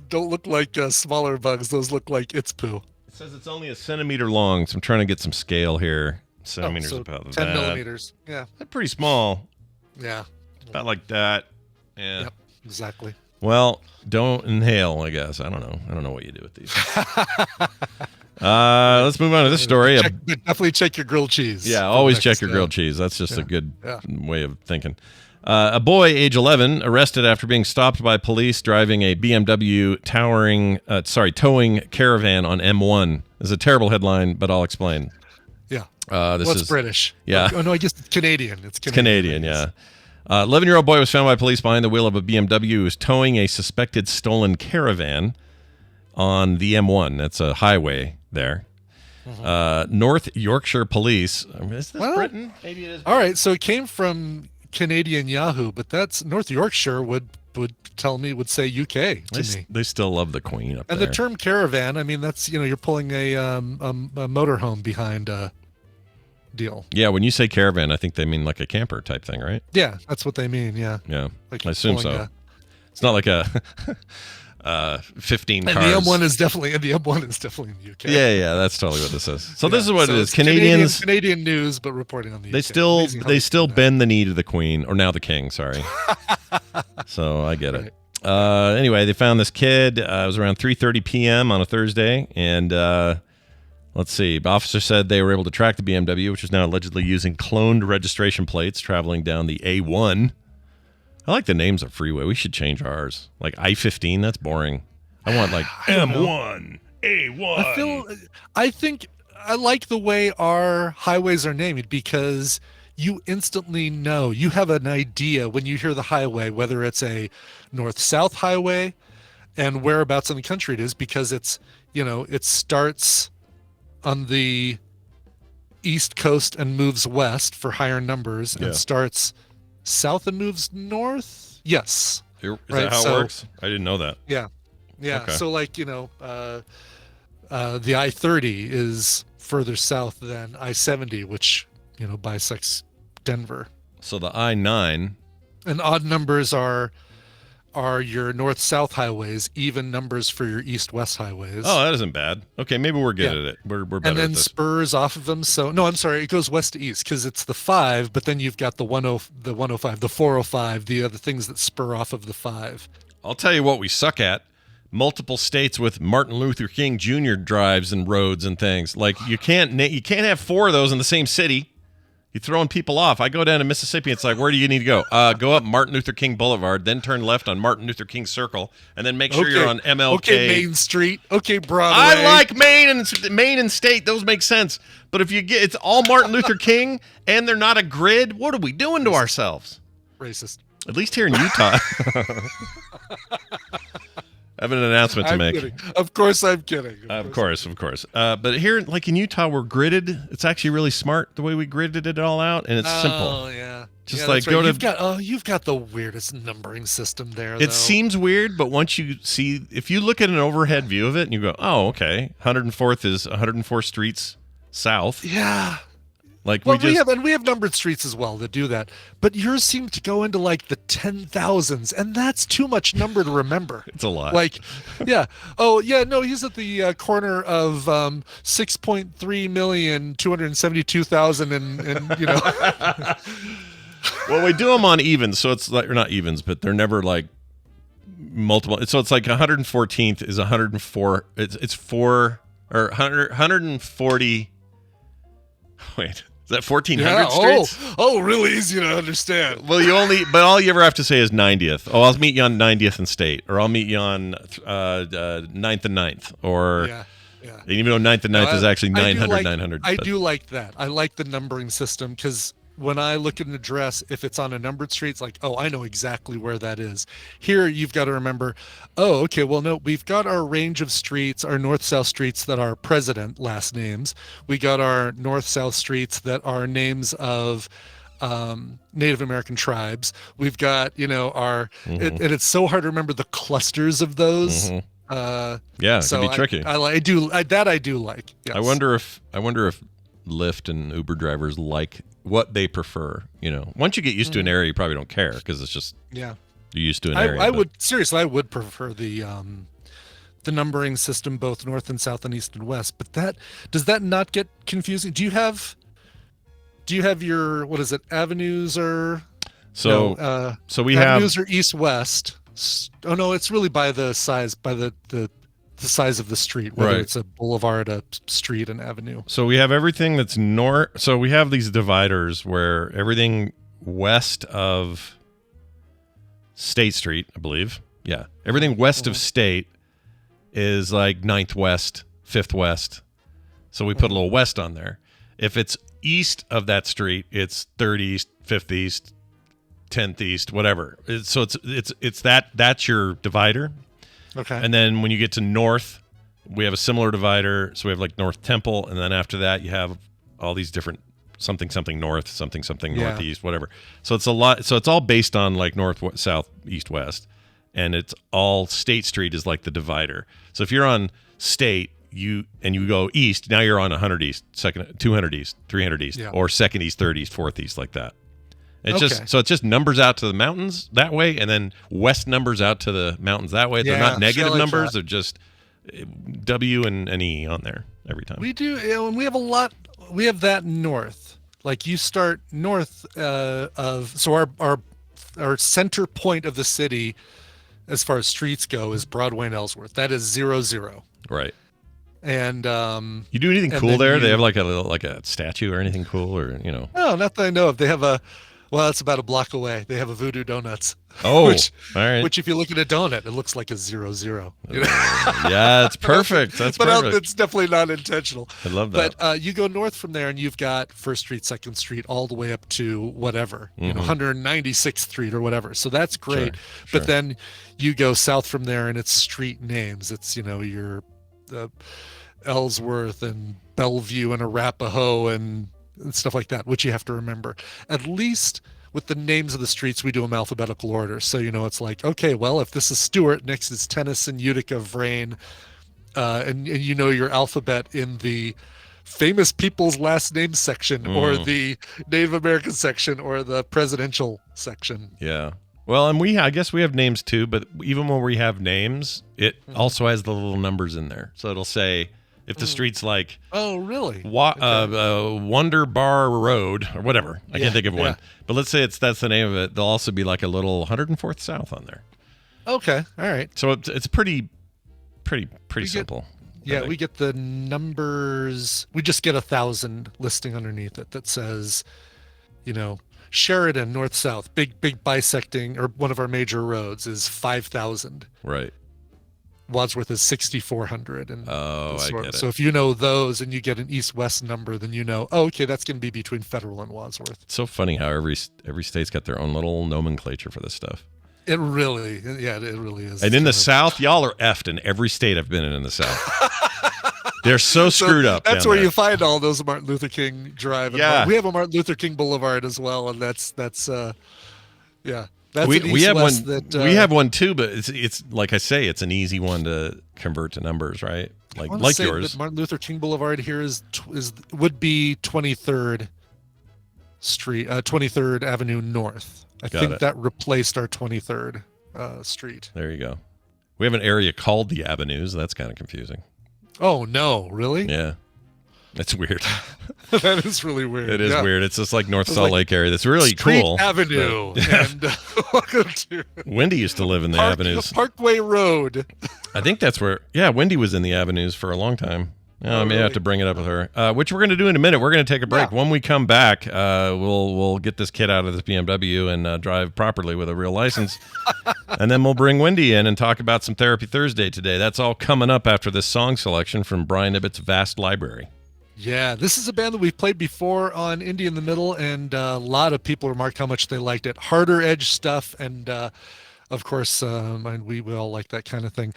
don't look like smaller bugs. Those look like its poo. It says it's only 1 centimeter long, so I'm trying to get some scale here. Centimeters so about 10 that. millimeters. Yeah, that's pretty small. Yeah, about like that. Yeah. Yep, exactly. Well, don't inhale. I guess I don't know what you do with these. Let's move on to this story. Definitely check your grilled cheese. Yeah, always check your grilled cheese. That's just a good way of thinking. A boy, age 11, arrested after being stopped by police driving a BMW towing caravan on M1. This is a terrible headline, but I'll explain. Yeah. It's British. Yeah. Oh, no, I guess it's Canadian. It's Canadian, yeah. 11-year-old boy was found by police behind the wheel of a BMW who was towing a suspected stolen caravan on the M1. That's a highway there. North Yorkshire police. Is this Britain? Maybe it is. All right, so it came from Canadian Yahoo, but that's North Yorkshire would say UK to me. They still love the Queen up there. And the term caravan, I mean, that's, you're pulling a motorhome behind a deal. Yeah, when you say caravan, I think they mean like a camper type thing, right? Yeah, that's what they mean. Yeah. Yeah, like I assume so. It's not like a 15 and cars. the M1 is definitely in the UK. Yeah, that's totally what this is. So this is what it is. It's Canadians, Canadian news, but reporting on the they UK. still Amazing how they do still that. bend the knee to the queen, or now the king. Sorry. So I get it. Anyway, they found this kid. It was around 3:30 p.m. on a Thursday, and let's see. Officer said they were able to track the BMW, which is now allegedly using cloned registration plates traveling down the A1. I like the names of freeway. We should change ours. Like I-15, that's boring. I want like M1, A1. I think I like the way our highways are named because you instantly know. You have an idea when you hear the highway, whether it's a north-south highway and whereabouts in the country it is, because it's, it starts on the east coast and moves west for higher numbers and starts south and moves north. Yes. Is that how it works? I didn't know that. Yeah. Okay. So like, the I-30 is further south than I-70, which, bisects Denver. So the I-9. And odd numbers are your north-south highways, even numbers for your east-west highways. Oh, that isn't bad. Okay, maybe we're good at it. We're better and then at this. spurs off of them. So no, I'm sorry, it goes west to east because it's the 5, but then you've got the 105, the 405, the other things that spur off of the 5. I'll tell you what we suck at. Multiple states with Martin Luther King Jr. drives and roads and things. Like you can't have 4 of those in the same city. You're throwing people off. I go down to Mississippi. It's like, where do you need to go? Go up Martin Luther King Boulevard, then turn left on Martin Luther King Circle, and then make sure you're on MLK. Okay, Main Street. Okay, Broadway. I like Main and State. Those make sense. But if it's all Martin Luther King and they're not a grid, what are we doing to ourselves? Racist. At least here in Utah. I have an announcement to make. Kidding. Of course I'm kidding. Of course. But here, like in Utah, we're gridded. It's actually really smart the way we gridded it all out, and it's simple. Oh, yeah. Just like go to. You've got the weirdest numbering system there. It seems weird, but once you see, if you look at an overhead view of it, and you go, "Oh, okay, 104th is 104 streets south." Yeah. Like we have numbered streets as well that do that, but yours seem to go into like the 10,000s, and that's too much number to remember. It's a lot. Like, yeah. Oh, yeah. No, he's at the corner of 6,3,272,000, and Well, we do them on evens, so it's like, or not evens, but they're never like multiple. So it's like 114th is 104. It's 4 or 140. Wait. Is that 1,400 streets? Oh, really easy to understand. Well, all you ever have to say is 90th. Oh, I'll meet you on 90th and State, or I'll meet you on 9th and 9th, or yeah. And even though 9th and 9th is actually 900, 900. I do like that. I like the numbering system because when I look at an address, if it's on a numbered street, it's like, oh, I know exactly where that is. Here, you've got to remember, oh, okay, well, no, we've got our range of streets, our north-south streets that are president last names. We got our north-south streets that are names of Native American tribes. We've got, our, and it's so hard to remember the clusters of those. Yeah, it so can be tricky. I do like. Yes. I wonder if Lyft and Uber drivers like what they prefer. Once you get used to an area, you probably don't care because it's just you're used to an area. I would prefer the numbering system, both north and south and east and west. But does that not get confusing? Do you have your, what is it, avenues or so we avenues have or east west? Oh no, it's really by the size the size of the street, whether it's a boulevard, a street, an avenue. So we have everything that's north. So we have these dividers where everything west of State Street, I believe. Yeah. Everything west of State is like 9th West, 5th West. So we put a little west on there. If it's east of that street, it's 3rd East, 5th East, 10th East, whatever. So that's your divider. Okay. And then when you get to north, we have a similar divider. So we have like North Temple, and then after that you have all these different something north, something northeast, whatever. So it's a lot. So it's all based on like north, south, east, west, and it's all State Street is like the divider. So if you're on State, you go east, now you're on 100 east, 200 east, 300 east, or 2nd east, 3rd east, 4th east, like that. It's just numbers out to the mountains that way, and then west numbers out to the mountains that way. They're not negative numbers; they're just W and an E on there every time. We do, and we have a lot. We have that north. Like you start north so our center point of the city, as far as streets go, is Broadway and Ellsworth. That is 00. Right. And you do anything cool there? They have like a statue or anything cool, or No, not that I know of. They have it's about a block away. They have a Voodoo Donuts. Oh, all right. Which if you look at a donut, it looks like a 00. Yeah, it's perfect. That's perfect. It's definitely not intentional. I love that. But you go north from there, and you've got First Street, Second Street, all the way up to whatever, 196th Street or whatever. So that's great. Sure. But then you go south from there, and it's street names. It's your Ellsworth and Bellevue and Arapahoe and stuff like that, which you have to remember. At least with the names of the streets, we do them alphabetical order. So, it's like, okay, well, if this is Stewart, next is Tennyson, Utica, Vrain, and your alphabet in the famous people's last name section or the Native American section or the presidential section. Yeah. Well, and I guess we have names too, but even when we have names, it also has the little numbers in there. So it'll say, if the street's like, oh really, Wonder Bar Road or whatever, I can't think of one. But let's say that's the name of it. There'll also be like a little 104th South on there. Okay, all right. So it's pretty simple. We get the numbers. We just get 1,000 listing underneath it that says, Sheridan North South, big bisecting, or one of our major roads is 5,000. Right. Wadsworth is 6,400. And I get it. So if you know those and you get an east-west number, then okay, that's going to be between Federal and Wadsworth. It's so funny how every state's got their own little nomenclature for this stuff. It really is. And in the South, y'all are effed in every state I've been in the South. They're so screwed up. That's where you find all those Martin Luther King Drive. Yeah. We have a Martin Luther King Boulevard as well, and that's yeah. That's we have one. We have one too, but it's like I say, it's an easy one to convert to numbers, right? Like yours. Martin Luther King Boulevard here would be 23rd Street, 23rd Avenue North. I think that replaced our 23rd Street. There you go. We have an area called the Avenues. That's kind of confusing. Oh no, really? Yeah. It's weird. That is really weird. It is weird. It's just like North Salt Lake area. That's really cool. Avenue. And welcome to Wendi used to live in the Avenues. Parkway Road. I think that's where. Yeah, Wendi was in the Avenues for a long time. I may have to bring it up with her, which we're going to do in a minute. We're going to take a break. When we come back, we'll get this kid out of this BMW and drive properly with a real license. And then we'll bring Wendi in and talk about some Therapy Thursday today. That's all coming up after this song selection from Brian Ibbott's vast library. Yeah, this is a band that we've played before on Indie in the Middle, and a lot of people remarked how much they liked it. Harder edge stuff, and of course, we all like that kind of thing.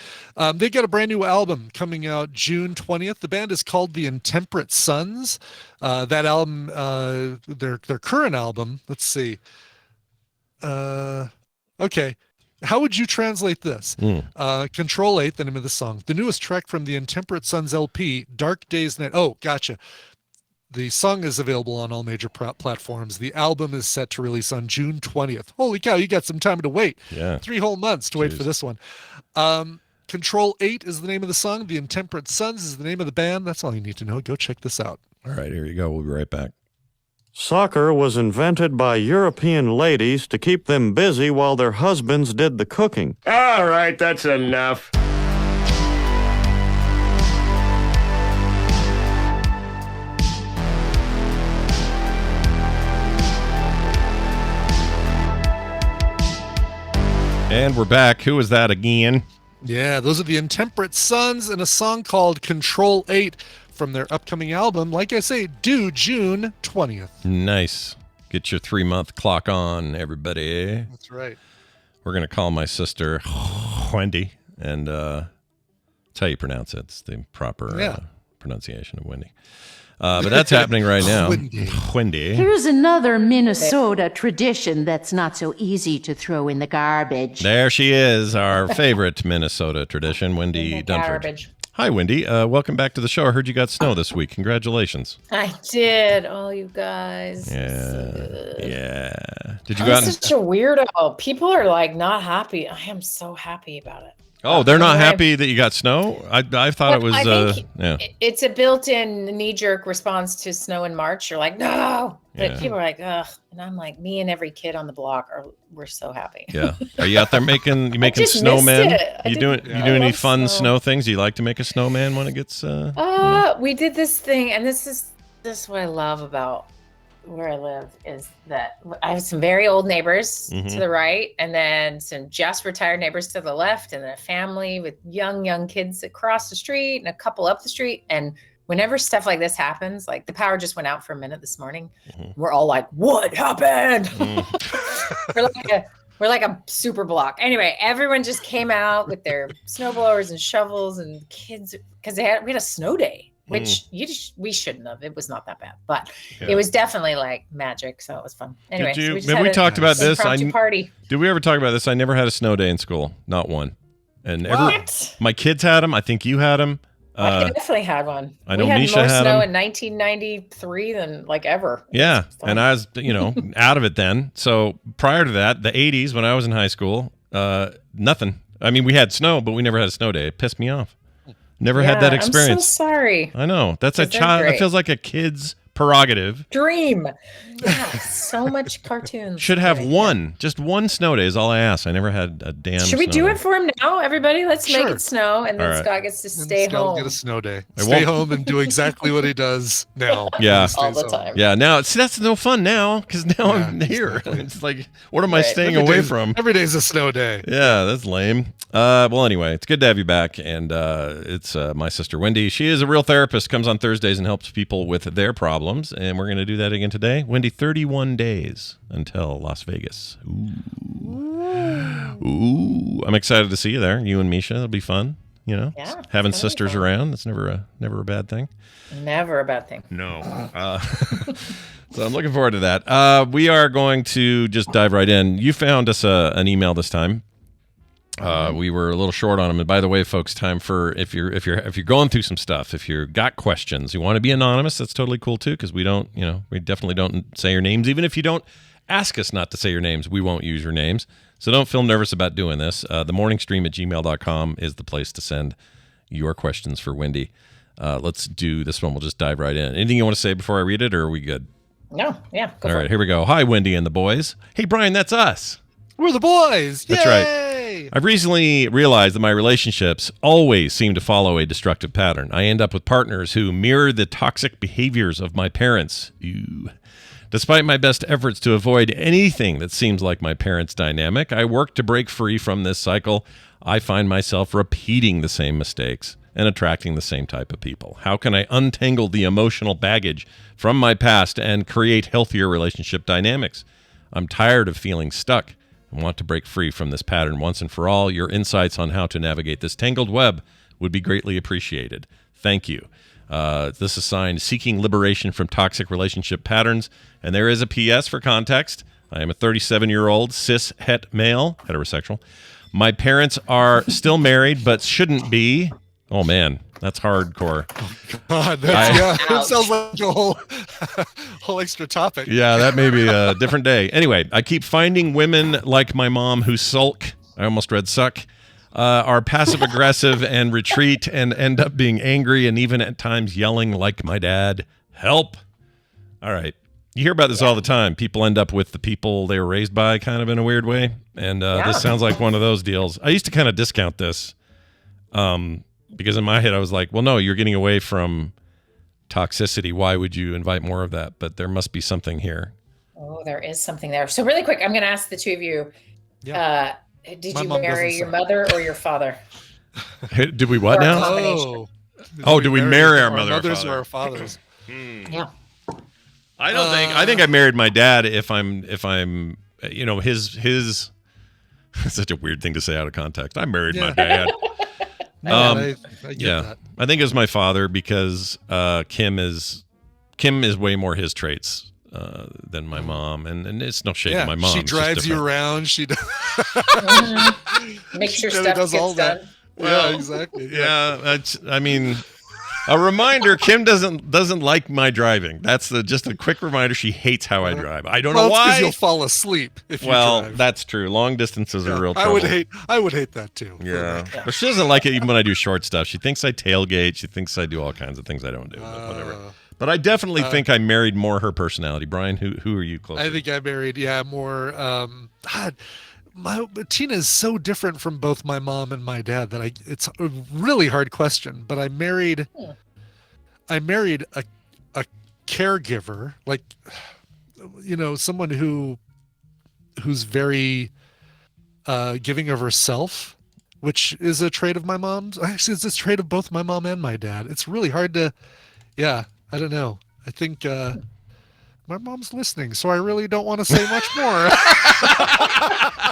They got a brand new album coming out June 20th. The band is called The Intemperate Sons. That album, their current album, let's see. Okay. How would you translate this? Control 8, the name of the song. The newest track from the Intemperate Sons LP, Dark Days Night. Oh, gotcha. The song is available on all major platforms. The album is set to release on June 20th. Holy cow, you got some time to wait. Yeah. 3 whole months to wait for this one. Control 8 is the name of the song. The Intemperate Sons is the name of the band. That's all you need to know. Go check this out. All right, here you go. We'll be right back. Soccer was invented by European ladies to keep them busy while their husbands did the cooking. All right, that's enough. And we're back. Who is that again? Yeah, those are the Intemperate Sons and a song called Control 8 from their upcoming album. Like I say, due June 20th. Nice. Get your 3-month clock on, everybody. That's right. We're going to call my sister Wendi, and that's how you pronounce it. It's the proper pronunciation of Wendi. But that's happening right now. Wendi. Here's another Minnesota tradition that's not so easy to throw in the garbage. There she is, our favorite Minnesota tradition, Wendi Dunford. Garbage. Hi, Wendi. Welcome back to the show. I heard you got snow this week. Congratulations. I did. Oh, you guys. Yeah. Did you I'm such a weirdo. People are like not happy. I am so happy about it. Oh, they're not happy that you got snow? I thought it was, it's a built-in knee-jerk response to snow in March. You're like, no. But people are like, ugh. And I'm like, me and every kid on the block we're so happy. Yeah. Are you out there making snowmen? You doing any fun snow things? Do you like to make a snowman when it gets we did this thing, and this is what I love about where I live is that I have some very old neighbors to the right, and then some just retired neighbors to the left, and then a family with young kids across the street and a couple up the street. And whenever stuff like this happens, like the power just went out for a minute this morning, we're all like, what happened? We're like a super block. Anyway, everyone just came out with their snowblowers and shovels, and kids, because we had a snow day, which we shouldn't have. It was not that bad, but it was definitely like magic, so it was fun. Anyway, we talked about this. Party. Did we ever talk about this? I never had a snow day in school, not one. And my kids had them. I think you had them. I definitely had one. I know we had Misha more had snow them in 1993 than like ever. Yeah, and I was out of it then. So prior to that, the 80s when I was in high school, nothing. I mean, we had snow, but we never had a snow day. It pissed me off. Never had that experience. I'm so sorry. I know. That's a child. It feels like a kid's prerogative. Dream. Yeah, so much cartoons. Should have just one snow day is all I ask. I never had a damn Should we do it for him now, everybody? Let's make it snow, and then Scott gets to stay home. Get a snow day. Stay home and do exactly what he does now. Yeah. All the time. Yeah, now that's no fun now, because now I'm here. Exactly. It's like, what am I staying away from? Every day's a snow day. Yeah, that's lame. Well, anyway, it's good to have you back, and it's my sister Wendi. She is a real therapist, comes on Thursdays and helps people with their problems, and we're going to do that again today. Wendi, 31 days until Las Vegas. Ooh. I'm excited to see you there. You and Misha. It'll be fun. Having sisters around. That's never a bad thing. Never a bad thing. No. So I'm looking forward to that. We are going to just dive right in. You found us an email this time. We were a little short on them. And by the way, folks, time for if you're going through some stuff, if you've got questions, you want to be anonymous, that's totally cool too, because we definitely don't say your names. Even if you don't ask us not to say your names, we won't use your names. So don't feel nervous about doing this. themorningstream@gmail.com is the place to send your questions for Wendi. Let's do this one. We'll just dive right in. Anything you want to say before I read it, or are we good? No, yeah. All right, here we go. Hi, Wendi and the boys. Hey, Brian, that's us. We're the boys. That's right. I've recently realized that my relationships always seem to follow a destructive pattern. I end up with partners who mirror the toxic behaviors of my parents. Ew. Despite my best efforts to avoid anything that seems like my parents' dynamic, I work to break free from this cycle. I find myself repeating the same mistakes and attracting the same type of people. How can I untangle the emotional baggage from my past and create healthier relationship dynamics? I'm tired of feeling stuck. I want to break free from this pattern once and for all. Your insights on how to navigate this tangled web would be greatly appreciated. Thank you. This is signed Seeking Liberation from Toxic Relationship Patterns. And there is a PS for context. I am a 37-year-old cis-het male, heterosexual. My parents are still married, but shouldn't be. Oh, man, that's hardcore. God, that sounds like a whole extra topic. Yeah, that may be a different day. Anyway, I keep finding women like my mom who sulk. I almost read suck. Are passive-aggressive and retreat and end up being angry and even at times yelling like my dad. Help. All right. You hear about this all the time. People end up with the people they were raised by kind of in a weird way. And this sounds like one of those deals. I used to kind of discount this because in my head I was like, well, no, you're getting away from toxicity. Why would you invite more of that? But there must be something here. Oh, there is something there. So really quick, I'm going to ask the two of you. Yeah. Did you marry your mother or your father? Did we what now? Did we marry our mother mothers or our fathers? Yeah. I don't think. I think I married my dad. If I'm, his. Such a weird thing to say out of context. I married my dad. I get that. I think it was my father because Kim is way more his traits than my mom, and it's no shade to my mom. She drives you around. She makes your stuff does gets all done. that. Well, yeah, exactly. Yeah, that's. I mean, a reminder: Kim doesn't like my driving. That's just a quick reminder. She hates how I drive. I don't know Well, it's because why. you'll fall asleep if you Well, drive. that's true. Long distances are real I trouble. would hate that too. Yeah, but she doesn't like it even when I do short stuff. She thinks I tailgate. She thinks I do all kinds of things I don't do. But whatever. But I definitely think I married more her personality. Brian, who are you close to? I think I married, more. God, Tina is so different from both my mom and my dad that it's a really hard question. But I married a caregiver, like, someone who's very giving of herself, which is a trait of my mom's. Actually, it's a trait of both my mom and my dad. It's really hard to, I don't know. I think my mom's listening, so I really don't want to say much more.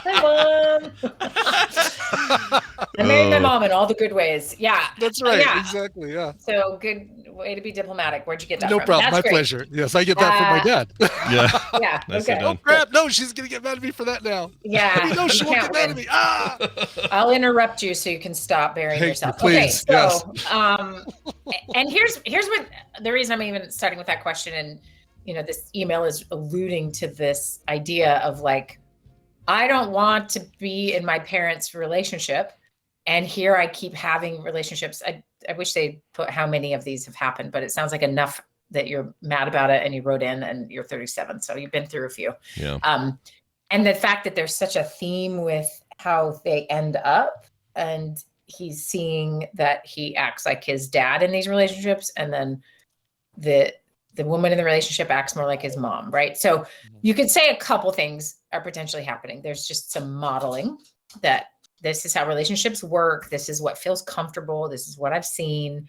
Hi, Mom. I married my mom in all the good ways. Yeah. That's right. Yeah. Exactly. Yeah. So good way to be diplomatic. Where'd you get that No from? problem. That's My great. pleasure. Yes, I get that from my dad. Yeah. Yeah. Nicely Okay. done. Crap! No, she's gonna get mad at me for that now. Yeah. No, she you won't can't get mad at win. me. Ah! I'll interrupt you so you can stop burying Thank yourself. you, please. Okay, so and here's what the reason I'm even starting with that question, and this email is alluding to this idea of like, I don't want to be in my parents' relationship, and here I keep having relationships. I wish they put how many of these have happened, but it sounds like enough that you're mad about it, and you wrote in, and you're 37, so you've been through a few. Yeah. And the fact that there's such a theme with how they end up, and he's seeing that he acts like his dad in these relationships, and then the woman in the relationship acts more like his mom, right? So you could say a couple things are potentially happening. There's just some modeling that this is how relationships work. This is what feels comfortable. This is what I've seen.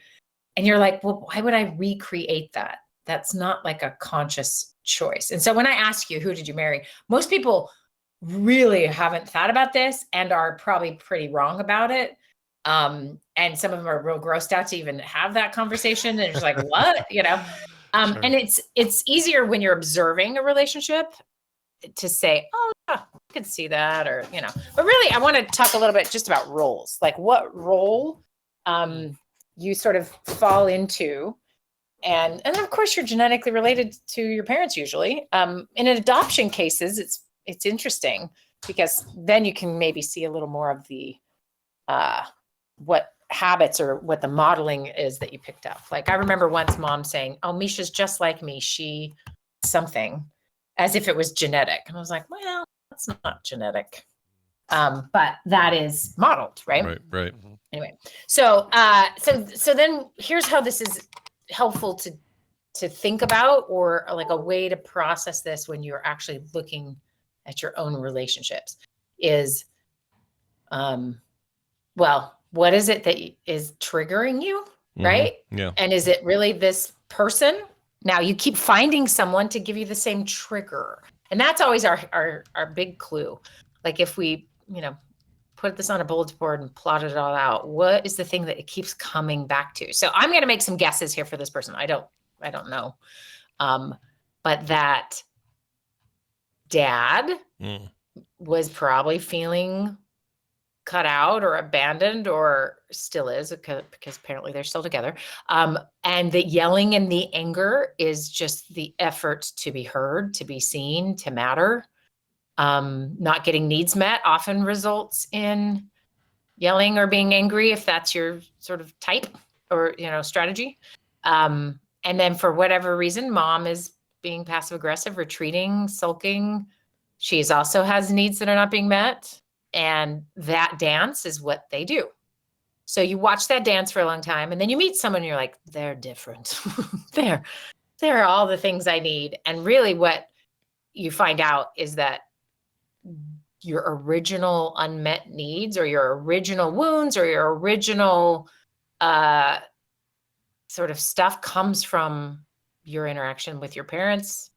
And you're like, well, why would I recreate that? That's not like a conscious choice. And so when I ask you, who did you marry? Most people really haven't thought about this and are probably pretty wrong about it. And some of them are real grossed out to even have that conversation. And it's like, what, Sure. And it's easier when you're observing a relationship to say, oh, yeah, I could see that, or, but really I want to talk a little bit just about roles, like what role you sort of fall into. And of course you're genetically related to your parents usually. In adoption cases, it's interesting because then you can maybe see a little more of the, what habits or what the modeling is that you picked up. Like I remember once mom saying, oh, Misha's just like me. She something, as if it was genetic. And I was like, well, that's not genetic. But that is modeled, right? Right. Anyway, so then here's how this is helpful to think about, or like a way to process this when you're actually looking at your own relationships is, well, what is it that is triggering you, right? Yeah. And is it really this person? Now you keep finding someone to give you the same trigger. And that's always our big clue. Like if we, put this on a bulletin board and plotted it all out, what is the thing that it keeps coming back to? So I'm going to make some guesses here for this person. I don't know. But that dad was probably feeling cut out or abandoned, or still is, because apparently they're still together. And the yelling and the anger is just the effort to be heard, to be seen, to matter. Not getting needs met often results in yelling or being angry, if that's your sort of type or, strategy. And then for whatever reason, mom is being passive aggressive, retreating, sulking. She also has needs that are not being met. And that dance is what they do. So you watch that dance for a long time, and then you meet someone and you're like, they're different. they're all the things I need. And really what you find out is that your original unmet needs, or your original wounds, or your original sort of stuff comes from your interaction with your parents.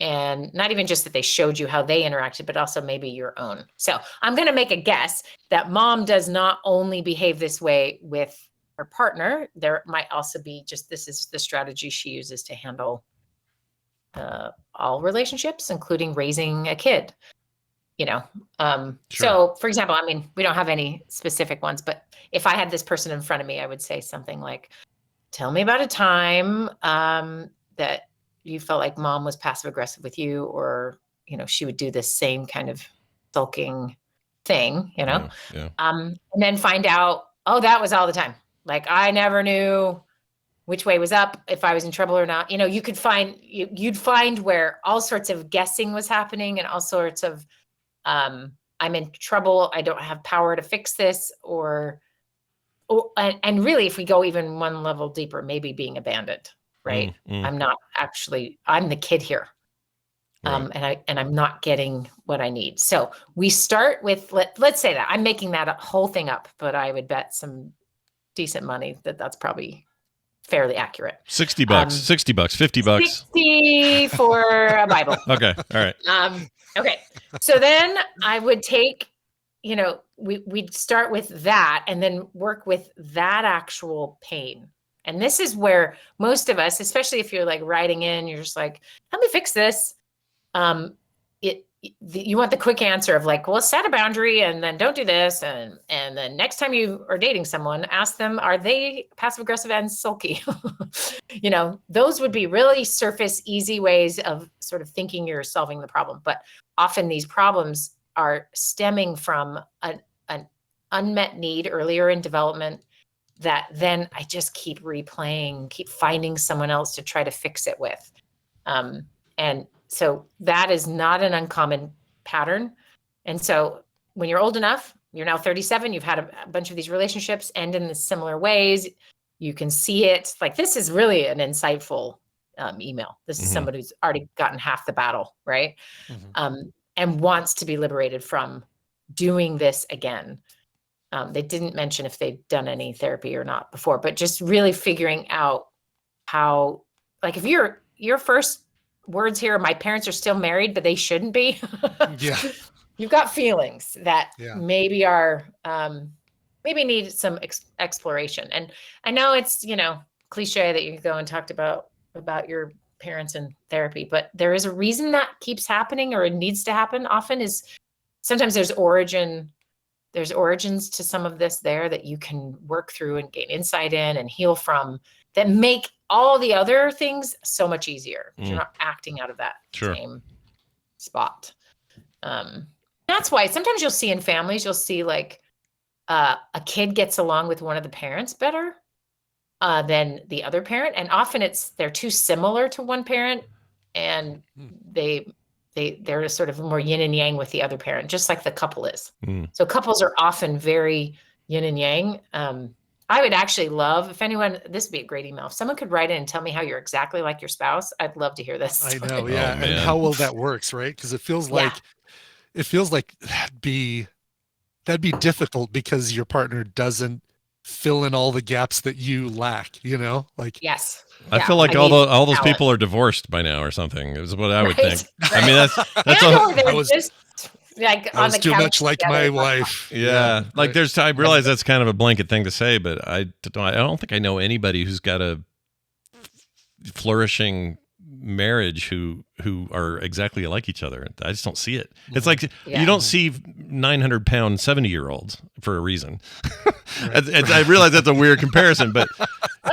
And not even just that they showed you how they interacted, but also maybe your own. So I'm going to make a guess that mom does not only behave this way with her partner. There might also be just, this is the strategy she uses to handle all relationships, including raising a kid. you know. Sure. So for example, I mean, we don't have any specific ones, but if I had this person in front of me, I would say something like, tell me about a time that you felt like mom was passive aggressive with you, or, you know, she would do this same kind of sulking thing, you know. Yeah. And then find out, oh, that was all the time. Like, I never knew which way was up, if I was in trouble or not. You know, you could find, you'd find where all sorts of guessing was happening, and all sorts of, I'm in trouble, I don't have power to fix this, and really, if we go even one level deeper, maybe being abandoned, right? I'm not actually, I'm the kid here. Right. And I'm not getting what I need. So we start with, let's say that I'm making that whole thing up, but I would bet some decent money that that's probably fairly accurate. $60, $60, $50. 60 for a Bible. Okay. All right. Okay. So then I would take, you know, we'd start with that and then work with that actual pain. And this is where most of us, especially if you're like writing in, you're just like, let me fix this. You want the quick answer of like, well, set a boundary and then don't do this. And then next time you are dating someone, ask them, are they passive aggressive and sulky? You know, those would be really surface, easy ways of sort of thinking you're solving the problem. But often these problems are stemming from an unmet need earlier in development that then I just keep replaying, keep finding someone else to try to fix it with. And so that is not an uncommon pattern. And so when you're old enough, you're now 37, you've had a bunch of these relationships end in similar ways. You can see it. Like, this is really an insightful email. This is somebody who's already gotten half the battle, right? And wants to be liberated from doing this again. They didn't mention if they'd done any therapy or not before, but just really figuring out how, like, if your first words here, my parents are still married, but they shouldn't be. Yeah. You've got feelings that Yeah. maybe are, maybe need some exploration. And I know it's, you know, cliche that you can go and talk about your parents in therapy, but there is a reason that keeps happening, or it needs to happen often, is sometimes there's origins to some of this there that you can work through and gain insight in and heal from, that make all the other things so much easier. You're not acting out of that same spot. That's why sometimes you'll see in families, you'll see like a kid gets along with one of the parents better than the other parent. And often they're too similar to one parent, and they're sort of more yin and yang with the other parent, just like the couple is. So couples are often very yin and yang. I would actually love, if anyone, this would be a great email. If someone could write in and tell me how you're exactly like your spouse, I'd love to hear this. I know. Yeah. Oh, and how well that works, right? Because it feels like that'd be difficult because your partner doesn't fill in all the gaps that you lack, you know? Like, yes. I feel like all those people are divorced by now or something, is what I would think. Right. I mean, that's just like on the too couch much like together. my wife. Yeah, like right. I realize that's kind of a blanket thing to say, but I don't think I know anybody who's got a flourishing marriage who are exactly like each other. I just don't see it. It's like you don't see 900-pound 70-year-olds for a reason. I realize that's a weird comparison, but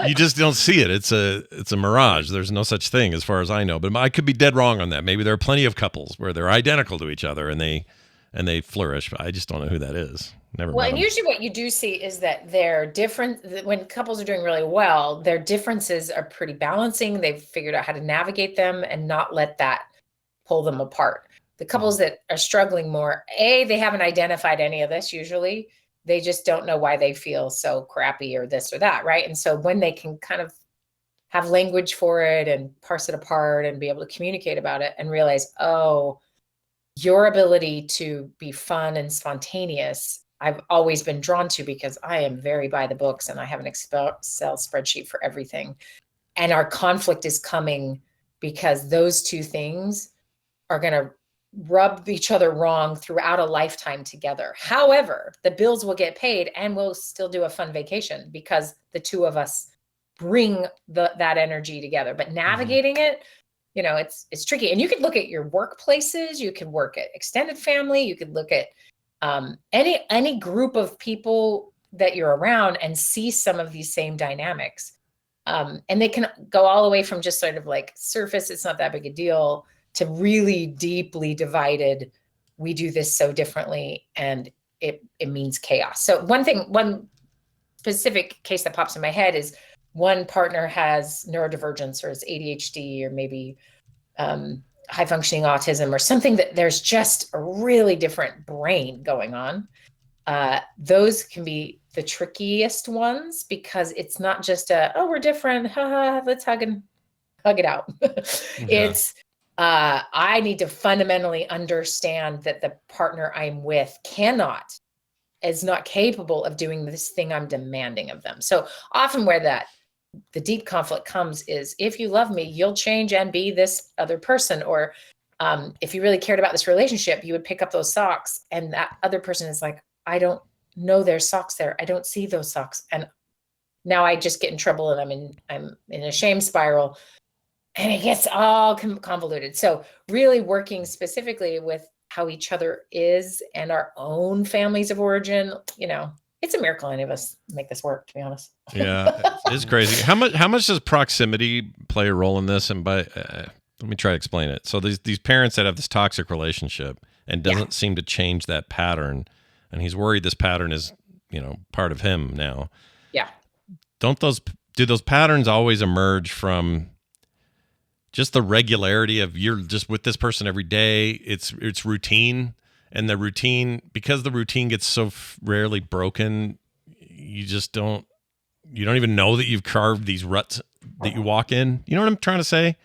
you just don't see it. It's a mirage. There's no such thing as far as I know, but I could be dead wrong on that. Maybe there are plenty of couples where they're identical to each other and they flourish, but I just don't know who that is. Never met Well, and them. usually what you do see is that they're different. When couples are doing really well, their differences are pretty balancing. They've figured out how to navigate them and not let that pull them apart. The couples that are struggling more, they haven't identified any of this usually. They just don't know why they feel so crappy or this or that, right? And so when they can kind of have language for it and parse it apart and be able to communicate about it and realize, oh, your ability to be fun and spontaneous, I've always been drawn to because I am very by the books and I have an Excel spreadsheet for everything. And our conflict is coming because those two things are going to rub each other wrong throughout a lifetime together. However, the bills will get paid and we'll still do a fun vacation because the two of us bring that energy together. But navigating it it's tricky. And you could look at your workplaces, you could work at extended family, you could look at any group of people that you're around and see some of these same dynamics. And they can go all the way from just sort of like surface, it's not that big a deal, to really deeply divided. We do this so differently, and it means chaos. So one specific case that pops in my head is one partner has neurodivergence or is ADHD or maybe high functioning autism or something, that there's just a really different brain going on. Those can be the trickiest ones because it's not just we're different, let's hug it out. It's I need to fundamentally understand that the partner I'm with is not capable of doing this thing I'm demanding of them. So often where the deep conflict comes is, if you love me, you'll change and be this other person. Or if you really cared about this relationship, you would pick up those socks, and that other person is like, I don't know there's socks there. I don't see those socks. And now I just get in trouble, and I'm in a shame spiral, and it gets all convoluted. So really working specifically with how each other is and our own families of origin, it's a miracle any of us make this work, to be honest. Yeah, it's crazy. How much does proximity play a role in this? And let me try to explain it. So these parents that have this toxic relationship and doesn't seem to change that pattern, and he's worried this pattern is, part of him now. Yeah. Do those patterns always emerge from just the regularity of you're just with this person every day? It's routine. And the routine, because the routine gets so rarely broken, you don't even know that you've carved these ruts that you walk in. You know what I'm trying to say?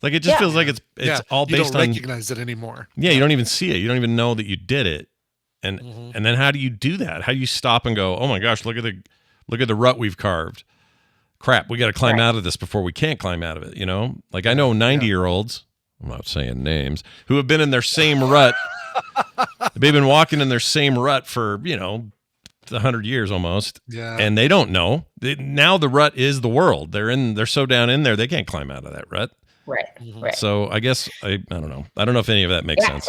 Like, it just feels like it's all based on. You don't recognize it anymore. Yeah, you don't even see it. You don't even know that you did it. And and then how do you do that? How do you stop and go, oh my gosh, look at the rut we've carved. Crap, we got to climb out of this before we can't climb out of it. Like I know 90-year-olds, I'm not saying names, who have been in their same rut. They've been walking in their same rut for 100 years almost, and they don't know. Now the rut is the world. They're so down in there they can't climb out of that rut. Right. So I guess I don't know. I don't know if any of that makes sense.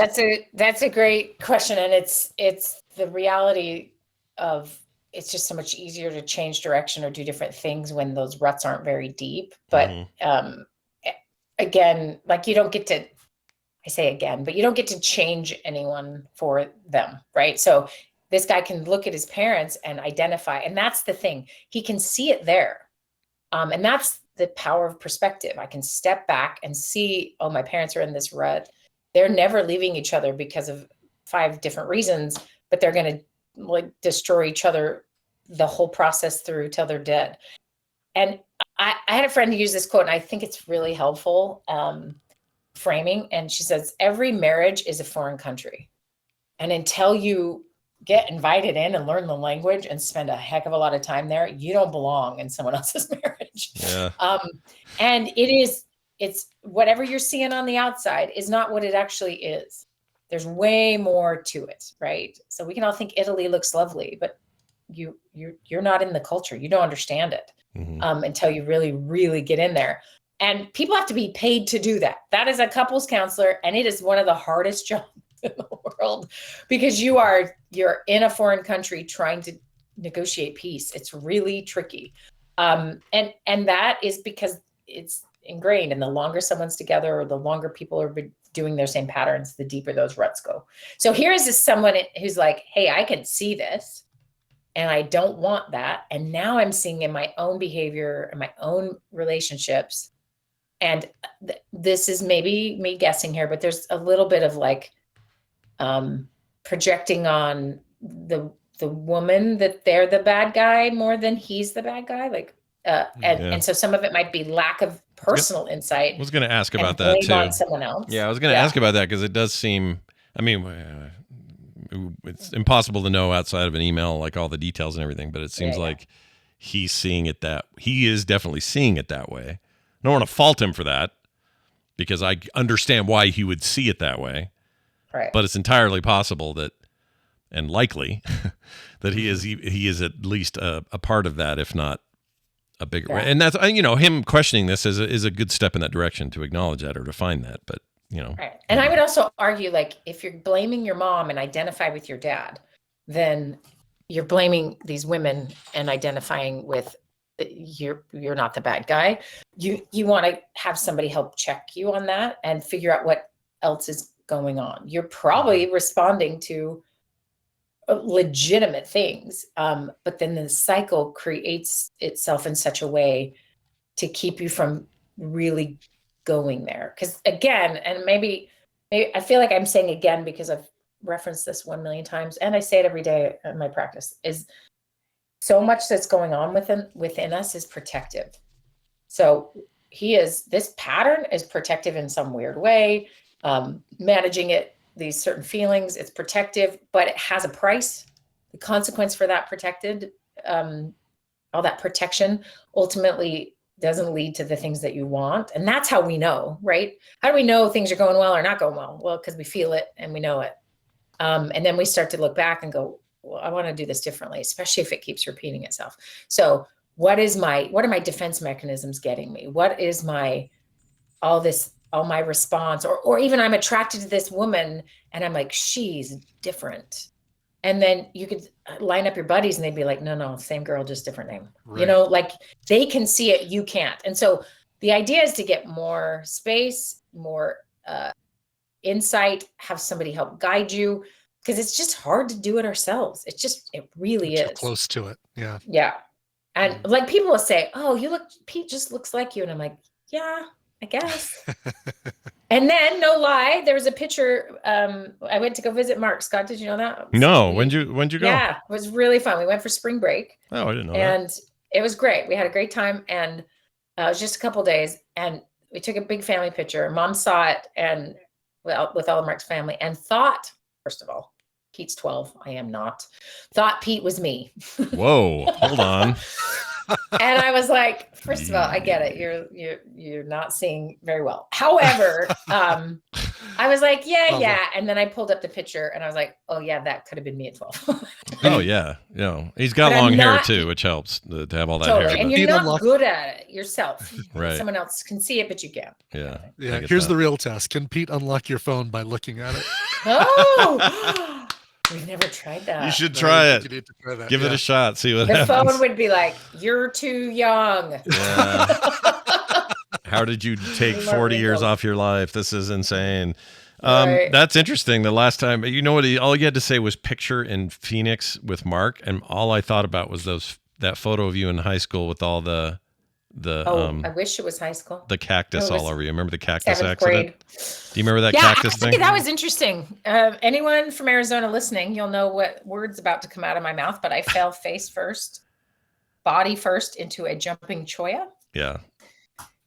That's a great question, and it's the reality of, it's just so much easier to change direction or do different things when those ruts aren't very deep. But again, like, you don't get to. I say again, but you don't get to change anyone for them, right? So this guy can look at his parents and identify, and that's the thing. He can see it there. And that's the power of perspective. I can step back and see, oh, my parents are in this rut. They're never leaving each other because of 5 different reasons, but they're going to destroy each other the whole process through till they're dead. And I had a friend who used this quote, and I think it's really helpful. Framing, and she says, every marriage is a foreign country, and until you get invited in and learn the language and spend a heck of a lot of time there, you don't belong in someone else's marriage. And it's whatever you're seeing on the outside is not what it actually is. There's way more to it, right? So we can all think Italy looks lovely, but you're not in the culture. You don't understand it until you really, really get in there. And people have to be paid to do that. That is a couples counselor, and it is one of the hardest jobs in the world, because you're in a foreign country trying to negotiate peace. It's really tricky. And that is because it's ingrained, and the longer someone's together, or the longer people are doing their same patterns, the deeper those ruts go. So here is someone who's like, hey, I can see this, and I don't want that. And now I'm seeing in my own behavior and my own relationships. And this is maybe me guessing here, but there's a little bit of projecting on the woman that they're the bad guy more than he's the bad guy. And so some of it might be lack of personal insight. I was going to ask about that too. On someone else. Yeah, I was going to ask about that, because it does seem, it's impossible to know outside of an email, like all the details and everything, but it seems like he is definitely seeing it that way. I don't want to fault him for that, because I understand why he would see it that way. Right. But it's entirely possible that, and likely, that he is at least a part of that, if not a bigger, Yeah. and that's, him questioning this is a good step in that direction to acknowledge that or to find that. But, Right. And I would also argue, like, if you're blaming your mom and identify with your dad, then you're blaming these women and identifying with you're not the bad guy. You want to have somebody help check you on that and figure out what else is going on. You're probably responding to legitimate things, but then the cycle creates itself in such a way to keep you from really going there. Because again, and maybe I feel like I'm saying again because I've referenced this 1 million times, and I say it every day in my practice, is so much that's going on within us is protective. So this pattern is protective in some weird way, managing these certain feelings, it's protective, but it has a price. The consequence for that all that protection ultimately doesn't lead to the things that you want. And that's how we know, right? How do we know things are going well or not going well? Well, because we feel it and we know it. And then we start to look back and go, well, I want to do this differently, especially if it keeps repeating itself. So what are my defense mechanisms getting me? What is all my response, or even I'm attracted to this woman and I'm like, she's different. And then you could line up your buddies and they'd be like, no, same girl, just different name. Right. Like they can see it, you can't. And so the idea is to get more space, more insight, have somebody help guide you, because it's just hard to do it ourselves. It really is. Close to it. Yeah. Yeah. And like people will say, oh, Pete just looks like you. And I'm like, yeah, I guess. And then, no lie, there was a picture. I went to go visit Mark. Scott, did you know that? No. When'd you go? Yeah, it was really fun. We went for spring break. Oh, I didn't know and it was great. We had a great time, and it was just a couple of days. And we took a big family picture. Mom saw it, and with all of Mark's family, and thought, first of all, Pete's 12. I am not. Thought Pete was me. Whoa, hold on. And I was like, first of all, I get it. You're not seeing very well. However, I was like, yeah. And then I pulled up the picture and I was like, oh yeah, that could have been me at 12. Oh yeah. He's got long hair too, which helps to have all that hair. And you're not good at it yourself. Right. Someone else can see it, but you can't. Yeah. Here's the real test. Can Pete unlock your phone by looking at it? Oh, we've never tried that. You should try it. You need to try that. Give it a shot. See what the happens. phone would be like, "You're too young." Yeah. How did you take 40 years off your life? This is insane. Right. That's interesting. The last time, all you had to say was picture in Phoenix with Mark, and all I thought about was that photo of you in high school with all the I wish it was high school. The cactus all over you. Remember the cactus 7th accident? grade. Do you remember that cactus thing? That was interesting. Anyone from Arizona listening, you'll know what word's about to come out of my mouth, but I fell face first, body first into a jumping cholla. Yeah.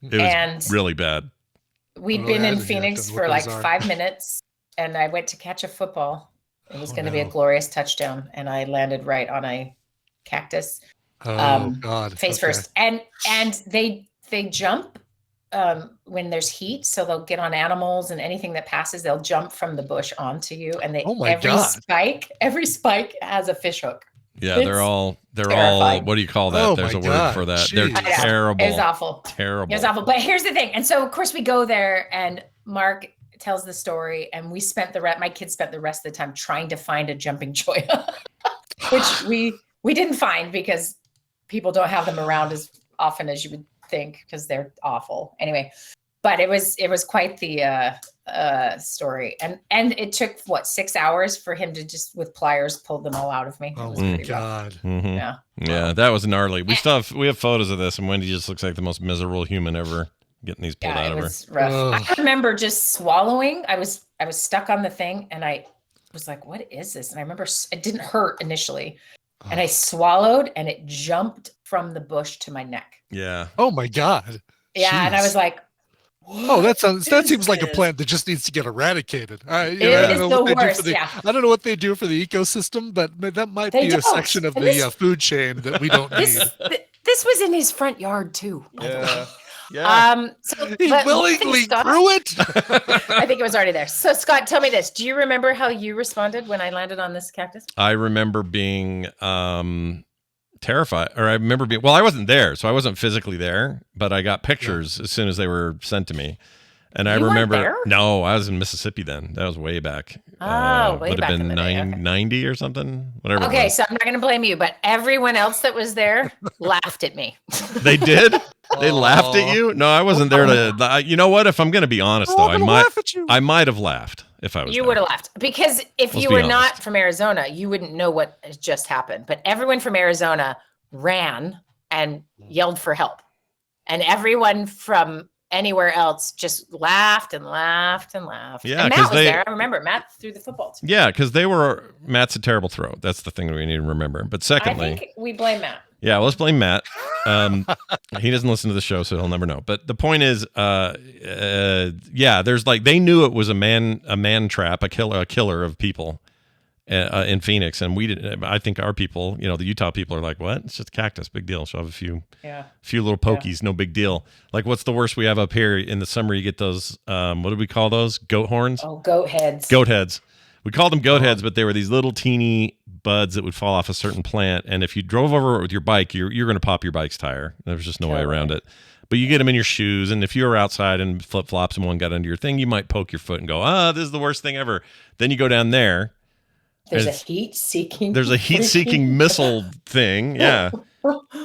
It was really bad. We'd been in Phoenix for like 5 minutes, and I went to catch a football. It was going to be a glorious touchdown, and I landed right on a cactus. Oh God! Face first, and they jump when there's heat, so they'll get on animals and anything that passes. They'll jump from the bush onto you, and every spike has a fish hook. Yeah, they're all. What do you call that? There's a word for that. They're terrible. It's awful. Terrible. It's awful. But here's the thing, and so of course we go there, and Mark tells the story, and my kids spent the rest of the time trying to find a jumping cholla, which we didn't find because people don't have them around as often as you would think because they're awful. Anyway, but it was quite the story, and it took 6 hours for him to just with pliers pull them all out of me. Oh my God! Mm-hmm. Yeah, that was gnarly. We have photos of this, and Wendi just looks like the most miserable human ever getting these pulled out of her. It was rough. I remember just swallowing. I was stuck on the thing, and I was like, "What is this?" And I remember it didn't hurt initially. And I swallowed, and it jumped from the bush to my neck. Yeah. Oh my God. Yeah, Jeez. and I was like, that seems like a plant that just needs to get eradicated. I don't know what they do for the ecosystem, but that might be a section of the food chain that we don't need. This was in his front yard too. Yeah. Yeah. He willingly grew it. I think it was already there. So Scott, tell me this. Do you remember how you responded when I landed on this cactus? I remember being terrified. Or I remember being, well, I wasn't there, so I wasn't physically there, but I got pictures as soon as they were sent to me. And I remember, there? no, I was in Mississippi then. That was way back. Oh, way would back have in been the day. 90 or something, whatever. Okay, so I'm not going to blame you, but everyone else that was there laughed at me. They did? They laughed at you? No, I wasn't there to. You know what? If I'm going to be honest, though, I might have laughed if I was. You would have laughed because if you were not from Arizona, you wouldn't know what just happened. But everyone from Arizona ran and yelled for help, and everyone from anywhere else just laughed and laughed and laughed. Yeah, and Matt was there. I remember Matt threw the football too. Yeah, because Matt's a terrible throw. That's the thing that we need to remember. But secondly, I think we blame Matt. Yeah, let's blame Matt. He doesn't listen to the show, so he'll never know. But the point is, there's like they knew it was a man trap, a killer of people in Phoenix, and we didn't. I think our people, the Utah people, are like, what? It's just a cactus, big deal. She'll have a few little pokies, no big deal. Like, what's the worst we have up here in the summer? You get those, what do we call those? Goat horns? Oh, goat heads. Goat heads. We called them goat heads, but they were these little teeny buds that would fall off a certain plant. And if you drove over it with your bike, you're going to pop your bike's tire. There's just no way around it. But you get them in your shoes. And if you were outside and flip flops and one got under your thing, you might poke your foot and go, this is the worst thing ever. Then you go down there. There's a heat-seeking missile thing. Yeah.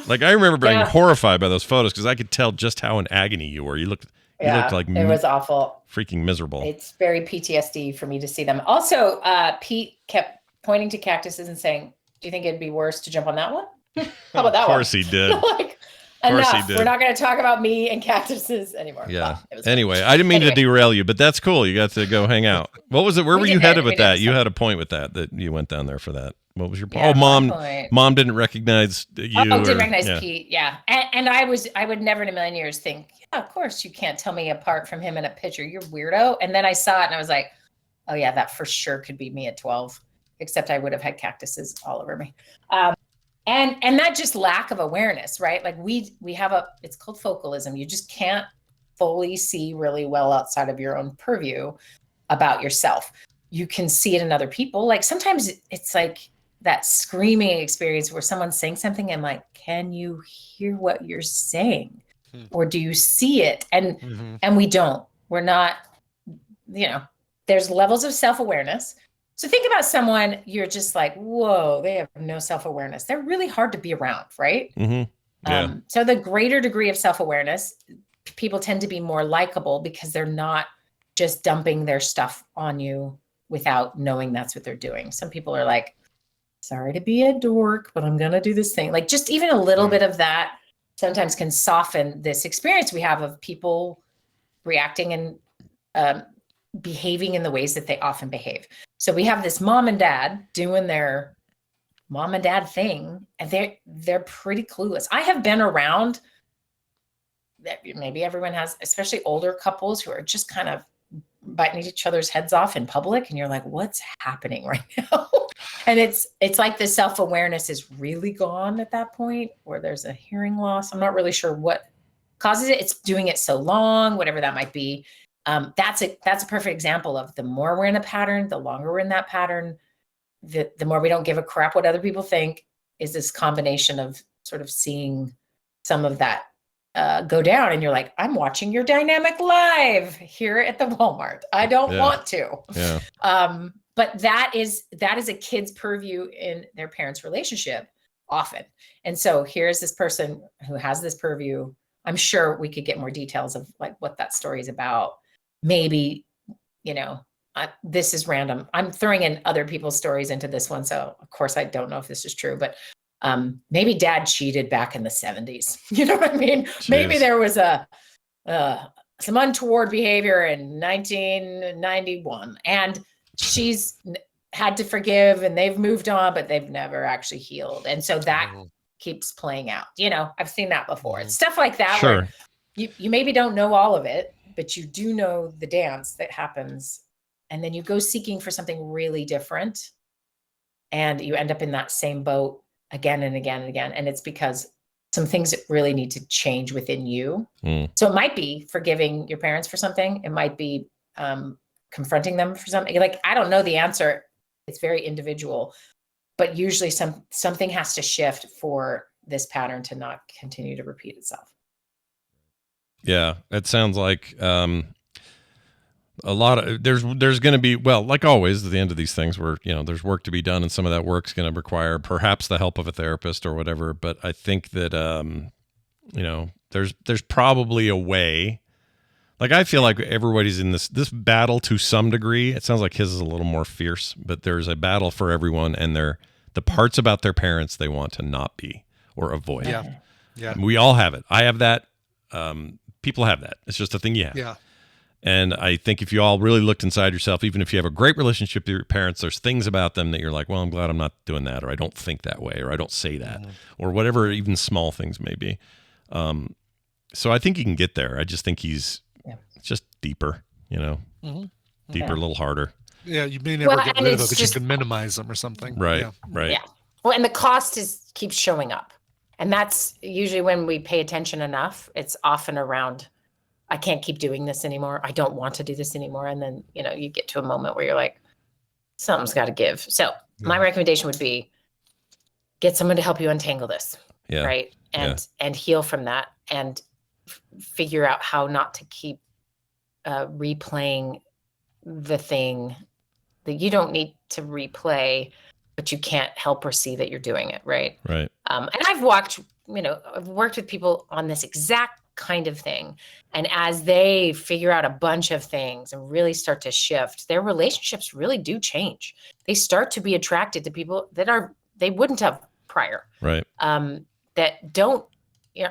Like I remember being horrified by those photos because I could tell just how in agony you were. You looked like it was awful. Freaking miserable. It's very PTSD for me to see them. Also, Pete kept pointing to cactuses and saying, do you think it'd be worse to jump on that one? How about that one? Of course he did. Enough. We're not going to talk about me and cactuses anymore. Yeah. Anyway, I didn't mean to derail you, but that's cool. You got to go hang out. What was it? Where were you headed with that? You had a point with that you went down there for that. What was your point? Mom didn't recognize you. Didn't recognize Pete. Yeah. And I would never in a million years think, yeah, of course you can't tell me apart from him in a picture. You're weirdo. And then I saw it and I was like, oh yeah, that for sure could be me at 12, except I would have had cactuses all over me. And that just lack of awareness, right? Like we have it's called focalism. You just can't fully see really well outside of your own purview about yourself. You can see it in other people. Like sometimes it's like that screaming experience where someone's saying something and like, can you hear what you're saying? Or do you see it? And we don't. We're not, there's levels of self-awareness. So think about someone, you're just like, whoa, they have no self-awareness. They're really hard to be around, right? Mm-hmm. Yeah. So the greater degree of self-awareness, people tend to be more likable because they're not just dumping their stuff on you without knowing that's what they're doing. Some people are like, sorry to be a dork, but I'm going to do this thing. Like just even a little bit of that sometimes can soften this experience we have of people reacting and behaving in the ways that they often behave. So we have this mom and dad doing their mom and dad thing, and they're pretty clueless. I have been around, maybe everyone has, especially older couples who are just kind of biting each other's heads off in public, and you're like, what's happening right now? And it's like the self-awareness is really gone at that point, or there's a hearing loss. I'm not really sure what causes it. It's doing it so long, whatever that might be. That's a perfect example of the more we're in a pattern, the longer we're in that pattern, the more we don't give a crap what other people think, is this combination of sort of seeing some of that go down. And you're like, I'm watching your dynamic live here at the Walmart. I don't want to. Yeah. But that is a kid's purview in their parents' relationship often. And so here's this person who has this purview. I'm sure we could get more details of like what that story is about. Maybe, this is random. I'm throwing in other people's stories into this one. So of course I don't know if this is true, but maybe dad cheated back in the 70s. You know what I mean? Jeez. Maybe there was some untoward behavior in 1991 and she's had to forgive and they've moved on, but they've never actually healed. And so that keeps playing out. I've seen that before. It's stuff like that. Sure. Where you maybe don't know all of it, but you do know the dance that happens. And then you go seeking for something really different. And you end up in that same boat again and again and again. And it's because some things that really need to change within you. So it might be forgiving your parents for something. It might be confronting them for something. Like, I don't know the answer. It's very individual. but usually something has to shift for this pattern to not continue to repeat itself. Yeah, it sounds like a lot of there's going to be, well, like always at the end of these things where, there's work to be done, and some of that work's going to require perhaps the help of a therapist or whatever. But I think that there's probably a way. Like, I feel like everybody's in this battle to some degree. It sounds like his is a little more fierce, but there's a battle for everyone, and the parts about their parents they want to not be or avoid. Yeah. We all have it. I have that. People have that. It's just a thing you have. Yeah. And I think if you all really looked inside yourself, even if you have a great relationship with your parents, there's things about them that you're like, well, I'm glad I'm not doing that, or I don't think that way, or I don't say that, or whatever, even small things may be. So I think you can get there. I just think he's just deeper, deeper, a little harder. Yeah, you may never get rid of them, but you can minimize them or something. Right, Yeah. right. Yeah. Well, and the cost keeps showing up. And that's usually when we pay attention enough. It's often around, I can't keep doing this anymore. I don't want to do this anymore. And then, you get to a moment where you're like, something's got to give. So my recommendation would be get someone to help you untangle this. Yeah. Right. And heal from that, and figure out how not to keep replaying the thing that you don't need to replay, but you can't help or see that you're doing it. Right. Right. And I've worked with people on this exact kind of thing. And as they figure out a bunch of things and really start to shift, their relationships really do change. They start to be attracted to people that they wouldn't have prior. Right. That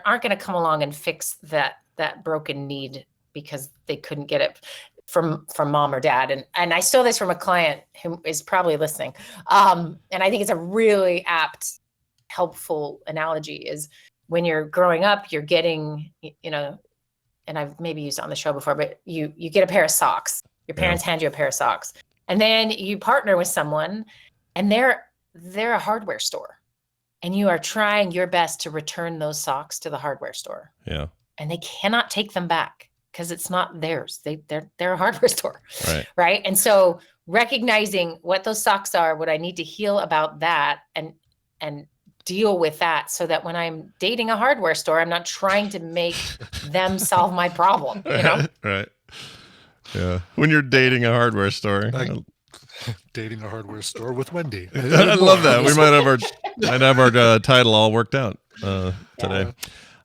aren't going to come along and fix that broken need because they couldn't get it from mom or dad. And I stole this from a client who is probably listening. And I think it's a really apt, helpful analogy is when you're growing up, you're getting, and I've maybe used it on the show before, but you get a pair of socks. Your parents hand you a pair of socks, and then you partner with someone, and they're a hardware store, and you are trying your best to return those socks to the hardware store. Yeah. And they cannot take them back because it's not theirs. They're a hardware store. Right. Right. And so recognizing what those socks are, what I need to heal about that, and deal with that, so that when I'm dating a hardware store, I'm not trying to make them solve my problem. Right. Yeah. When you're dating a hardware store. Dating a hardware store with Wendi. I love that. We might have our title all worked out today.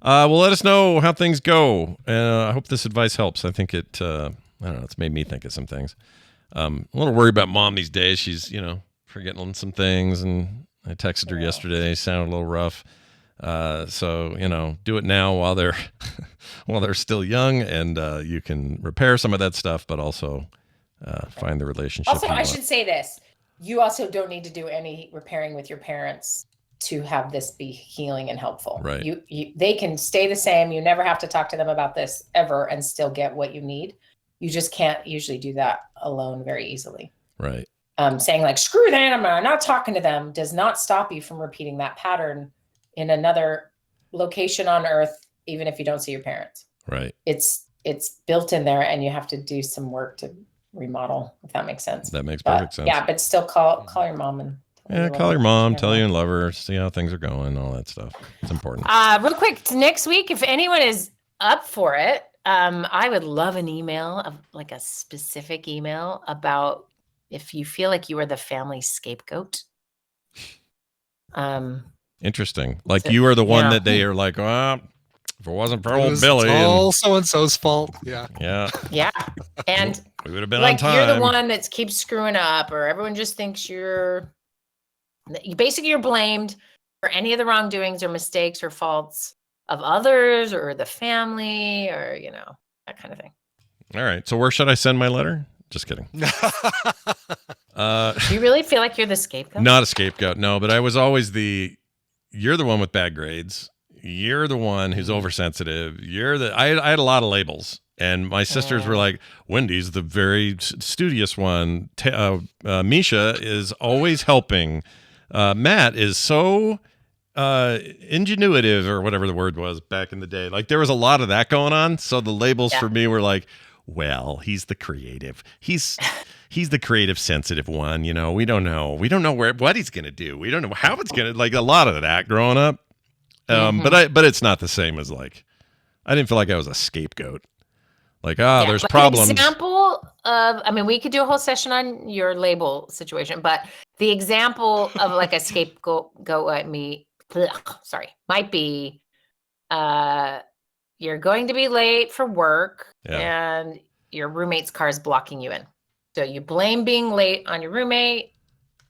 Well, let us know how things go. I hope this advice helps. I think it, I don't know, it's made me think of some things. I'm a little worried about mom these days. She's, forgetting some things, and I texted her yesterday. Sounded a little rough. So, do it now while they're still young, and you can repair some of that stuff, but also find the relationship. Also, I should say this. You also don't need to do any repairing with your parents to have this be healing and helpful. Right. They can stay the same. You never have to talk to them about this ever and still get what you need. You just can't usually do that alone very easily. Right. Saying like, screw them, I'm not talking to them, does not stop you from repeating that pattern in another location on earth, even if you don't see your parents. Right. It's built in there, and you have to do some work to remodel, if that makes sense. That makes perfect sense. Yeah, but still call your mom and call your mom, tell you love her, see how things are going, all that stuff. It's important. Real quick, next week, if anyone is up for it, I would love an email, of like a specific email about if you feel like you are the family scapegoat. Interesting. Like you are the one that they are like, if it wasn't for old Billy. It's all so-and-so's fault. Yeah. Yeah. Yeah. And we would have been like, on time. you're the one that keeps screwing up, or everyone just thinks you're blamed for any of the wrongdoings or mistakes or faults of others or the family, or, that kind of thing. All right. So where should I send my letter? Just kidding. Do you really feel like you're the scapegoat? Not a scapegoat, no. But I was always you're the one with bad grades. You're the one who's oversensitive. I had a lot of labels. And my sisters were like, Wendy's the very studious one. Misha is always helping. Matt is so ingenuitive, or whatever the word was back in the day. Like, there was a lot of that going on. So the labels for me were like, well, he's the creative. He's the creative, sensitive one. You know, we don't know what he's gonna do. We don't know how it's gonna, like, a lot of that growing up. But it's not the same as, like, I didn't feel like I was a scapegoat. Like, there's problems. An example of, I mean, we could do a whole session on your label situation, but the example of like a scapegoat might be, you're going to be late for work and your roommate's car is blocking you in. So you blame being late on your roommate.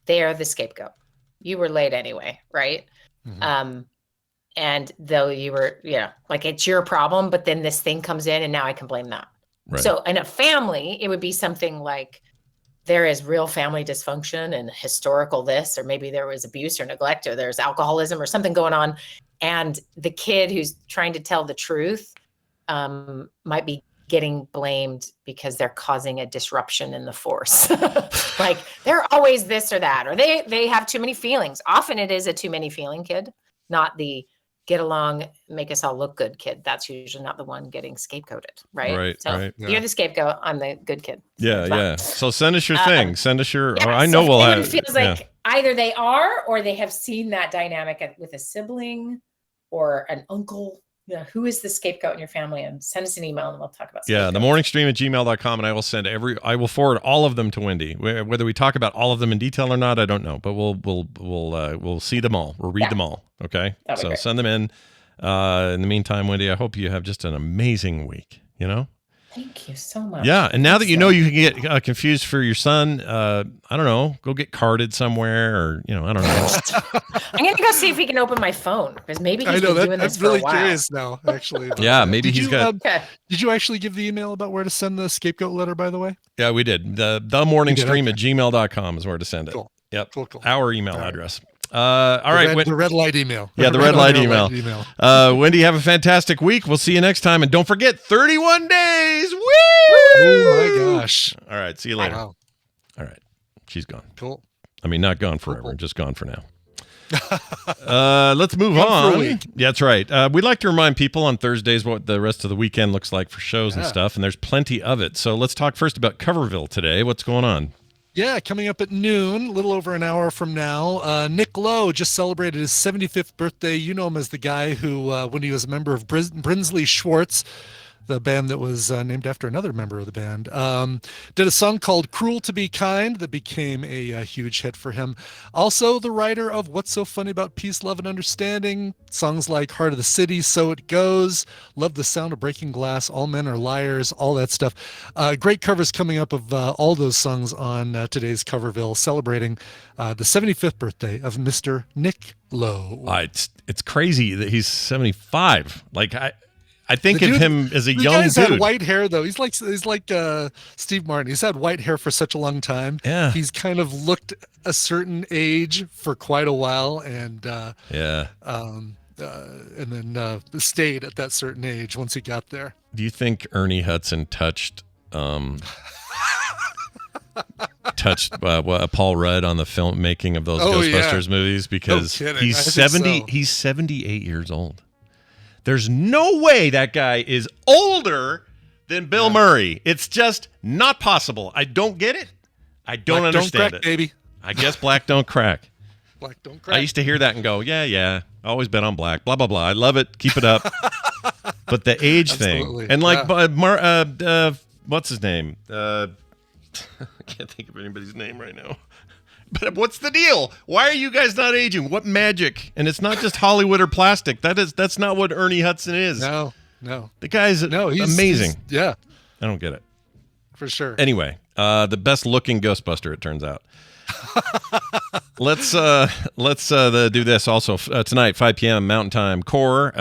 They are the scapegoat. You were late anyway, right? Mm-hmm. And though you were, like, it's your problem, but then this thing comes in and now I can blame that. Right. So in a family, it would be something like there is real family dysfunction and historical this, or maybe there was abuse or neglect, or there's alcoholism or something going on. And the kid who's trying to tell the truth might be getting blamed because they're causing a disruption in the force. Like, they're always this or that, or they have too many feelings. Often it is a too many feeling kid, not the get along, make us all look good kid. That's usually not the one getting scapegoated, right? Right, so right. You're the scapegoat. I'm the good kid. Yeah. So send us your thing. Send us your. I know we'll have. It feels like either they are, or they have seen that dynamic with a sibling or an uncle. Who is the scapegoat in your family? And send us an email and we'll talk about. Yeah, themorningstream@gmail.com, and I will forward all of them to Wendi. Whether we talk about all of them in detail or not, I don't know, but we'll see them all. We'll read them all. Okay, so send them in. In the meantime, Wendi, I hope you have just an amazing week. Thank you so much. Yeah, and now that you know you can get confused for your son, I don't know, go get carded somewhere, or I don't know. I'm gonna go see if he can open my phone, because maybe he's been doing this for a while. I'm really curious now, actually. Yeah, maybe he's got. Did you actually give the email about where to send the scapegoat letter, by the way? Yeah, we did. themorningstream@gmail.com is where to send it. Cool. Yep. Cool. Our email address. All right. The red light email. Yeah, the red light email. Wendi, have a fantastic week. We'll see you next time. And don't forget, 31 days. Woo! Oh, my gosh. All right. See you later. Wow. All right. She's gone. Cool. I mean, not gone forever. Just gone for now. Let's move on. Yeah, that's right. We'd like to remind people on Thursdays what the rest of the weekend looks like for shows and stuff. And there's plenty of it. So let's talk first about Coverville today. What's going on? Yeah, coming up at noon, a little over an hour from now, Nick Lowe just celebrated his 75th birthday. You know him as the guy who, when he was a member of Brinsley Schwartz, the band that was named after another member of the band, did a song called Cruel to Be Kind that became a huge hit for him. Also, the writer of What's So Funny About Peace, Love, and Understanding, songs like Heart of the City, So It Goes, Love the Sound of Breaking Glass, All Men Are Liars, all that stuff. Great covers coming up of all those songs on today's Coverville, celebrating the 75th birthday of Mr. Nick Lowe. It's crazy that he's 75. Like, I think of him as a young dude. He's had white hair, though. He's like Steve Martin. He's had white hair for such a long time. Yeah. He's kind of looked a certain age for quite a while, and and then stayed at that certain age once he got there. Do you think Ernie Hudson touched Paul Rudd on the filmmaking of those Ghostbusters movies? Because he's 70. He's 78 years old. There's no way that guy is older than Bill Murray. It's just not possible. I don't get it. I don't understand it. Baby. I guess black don't crack. Black don't crack. I used to hear that and go, yeah. Always been on black. Blah blah blah. I love it. Keep it up. But the age thing, and like, what's his name? I can't think of anybody's name right now. But what's the deal? Why are you guys not aging? What magic? And it's not just Hollywood or plastic. That's not what Ernie Hudson is. No. The guy's amazing. I don't get it. For sure. Anyway, the best looking Ghostbuster, it turns out. Let's do this also tonight, 5 p.m. Mountain Time. Core.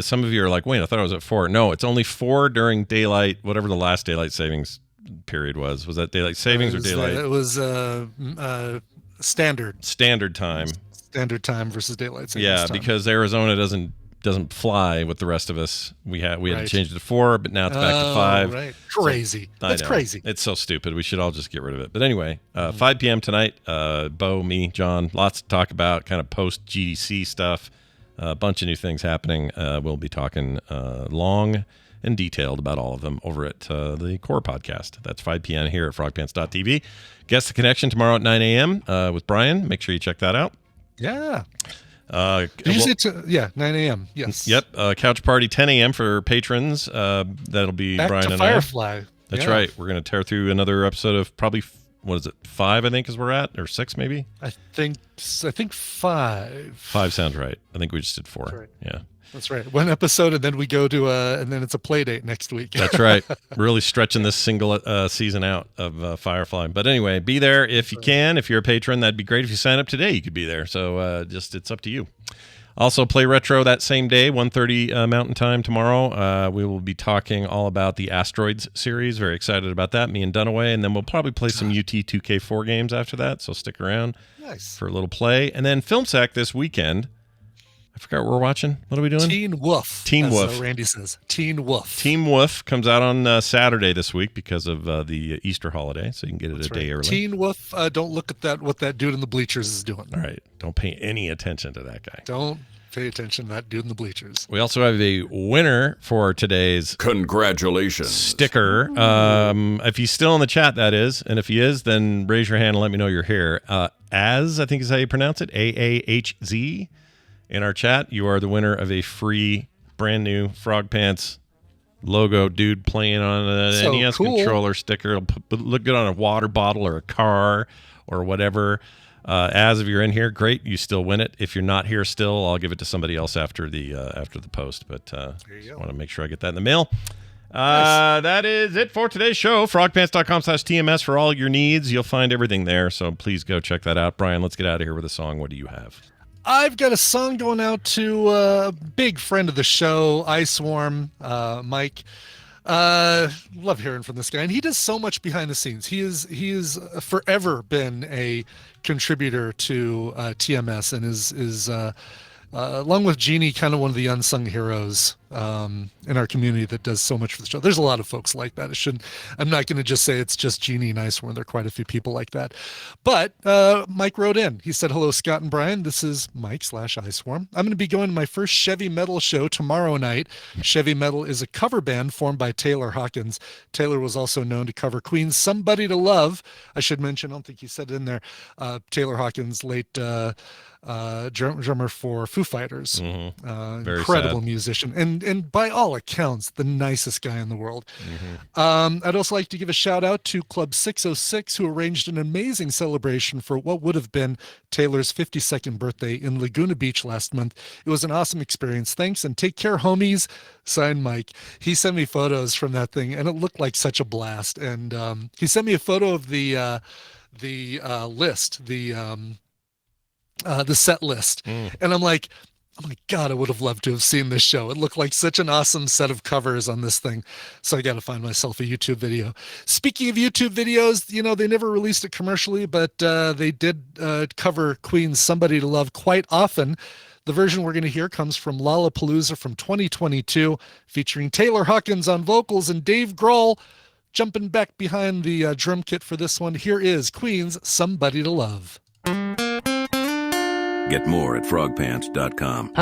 Some of you are like, wait, I thought it was at 4. No, it's only 4 during daylight, whatever the last daylight savings period was. Was that daylight savings or daylight? It was standard time. Standard time versus daylight savings time. Because Arizona doesn't fly with the rest of us. We had to change it to 4, but now it's back to 5. Right. Crazy. That's crazy. It's so stupid. We should all just get rid of it. But anyway, 5 p.m. tonight, Bo, me, John, lots to talk about, kind of post-GDC stuff. A bunch of new things happening. We'll be talking long and detailed about all of them over at the Core Podcast. That's 5 p.m. here at frogpants.tv. Guess the Connection tomorrow at 9 a.m. With Brian. Make sure you check that out. Yeah. 9 a.m. Yes. Yep. Couch Party 10 a.m. for patrons. That'll be Back Brian to and Firefly. I. That's right. We're going to tear through another episode of probably, 5, I think, is we're at, or 6 maybe? I think 5. 5 sounds right. I think we just did 4. That's right. Yeah. That's right. One episode, and then we go to and then it's a play date next week. That's right. Really stretching this single season out of Firefly. But anyway, be there if you can. If you're a patron, that'd be great. If you sign up today, you could be there. So it's up to you. Also, Play Retro that same day, 1:30 Mountain Time tomorrow. We will be talking all about the Asteroids series. Very excited about that, me and Dunaway. And then we'll probably play some UT 2K4 games after that, so stick around for a little play. And then Film Sack this weekend. I forgot what we're watching. What are we doing? Teen Wolf. Teen Wolf. Randy says. Teen Wolf. Teen Wolf comes out on Saturday this week because of the Easter holiday, so you can get it day early. Teen Wolf, don't look at what that dude in the bleachers is doing. All right. Don't pay any attention to that guy. Don't pay attention to that dude in the bleachers. We also have a winner for today's Congratulations sticker. If he's still in the chat, that is. And if he is, then raise your hand and let me know you're here. Az, I think is how you pronounce it, AAHZ. In our chat, you are the winner of a free, brand new Frog Pants logo dude playing on an NES controller sticker. It'll look good on a water bottle or a car or whatever. As if you're in here, great, you still win it. If you're not here still, I'll give it to somebody else after the post. But just want to make sure I get that in the mail. Nice. That is it for today's show. Frogpants.com/TMS for all your needs. You'll find everything there, so please go check that out. Brian, let's get out of here with a song. What do you have? I've got a song going out to a big friend of the show, Iceworm, Mike. Love hearing from this guy, and he does so much behind the scenes. He is forever been a contributor to TMS, and is along with Jeannie, kind of one of the unsung heroes in our community that does so much for the show. There's a lot of folks like that. I'm not going to just say it's just Jeannie and Iceworm. There are quite a few people like that. But Mike wrote in. He said, "Hello, Scott and Brian. This is Mike/Iceworm. I'm going to be going to my first Chevy Metal show tomorrow night. Chevy Metal is a cover band formed by Taylor Hawkins. Taylor was also known to cover Queen's Somebody to Love. I should mention, I don't think he said it in there, Taylor Hawkins, late drummer for Foo Fighters. Incredible musician. And by all accounts, the nicest guy in the world. I'd also like to give a shout out to Club 606, who arranged an amazing celebration for what would have been Taylor's 52nd birthday in Laguna Beach last month. It was an awesome experience. Thanks, and take care, homies. Signed, Mike." He sent me photos from that thing, and it looked like such a blast. And he sent me a photo of the list, the set list. And I'm like, oh my God, I would have loved to have seen this show. It looked like such an awesome set of covers on this thing. So I got to find myself a YouTube video. Speaking of YouTube videos, they never released it commercially, but they did cover Queen's Somebody to Love quite often. The version we're going to hear comes from Lollapalooza from 2022, featuring Taylor Hawkins on vocals and Dave Grohl jumping back behind the drum kit for this one. Here is Queen's Somebody to Love. Get more at frogpants.com.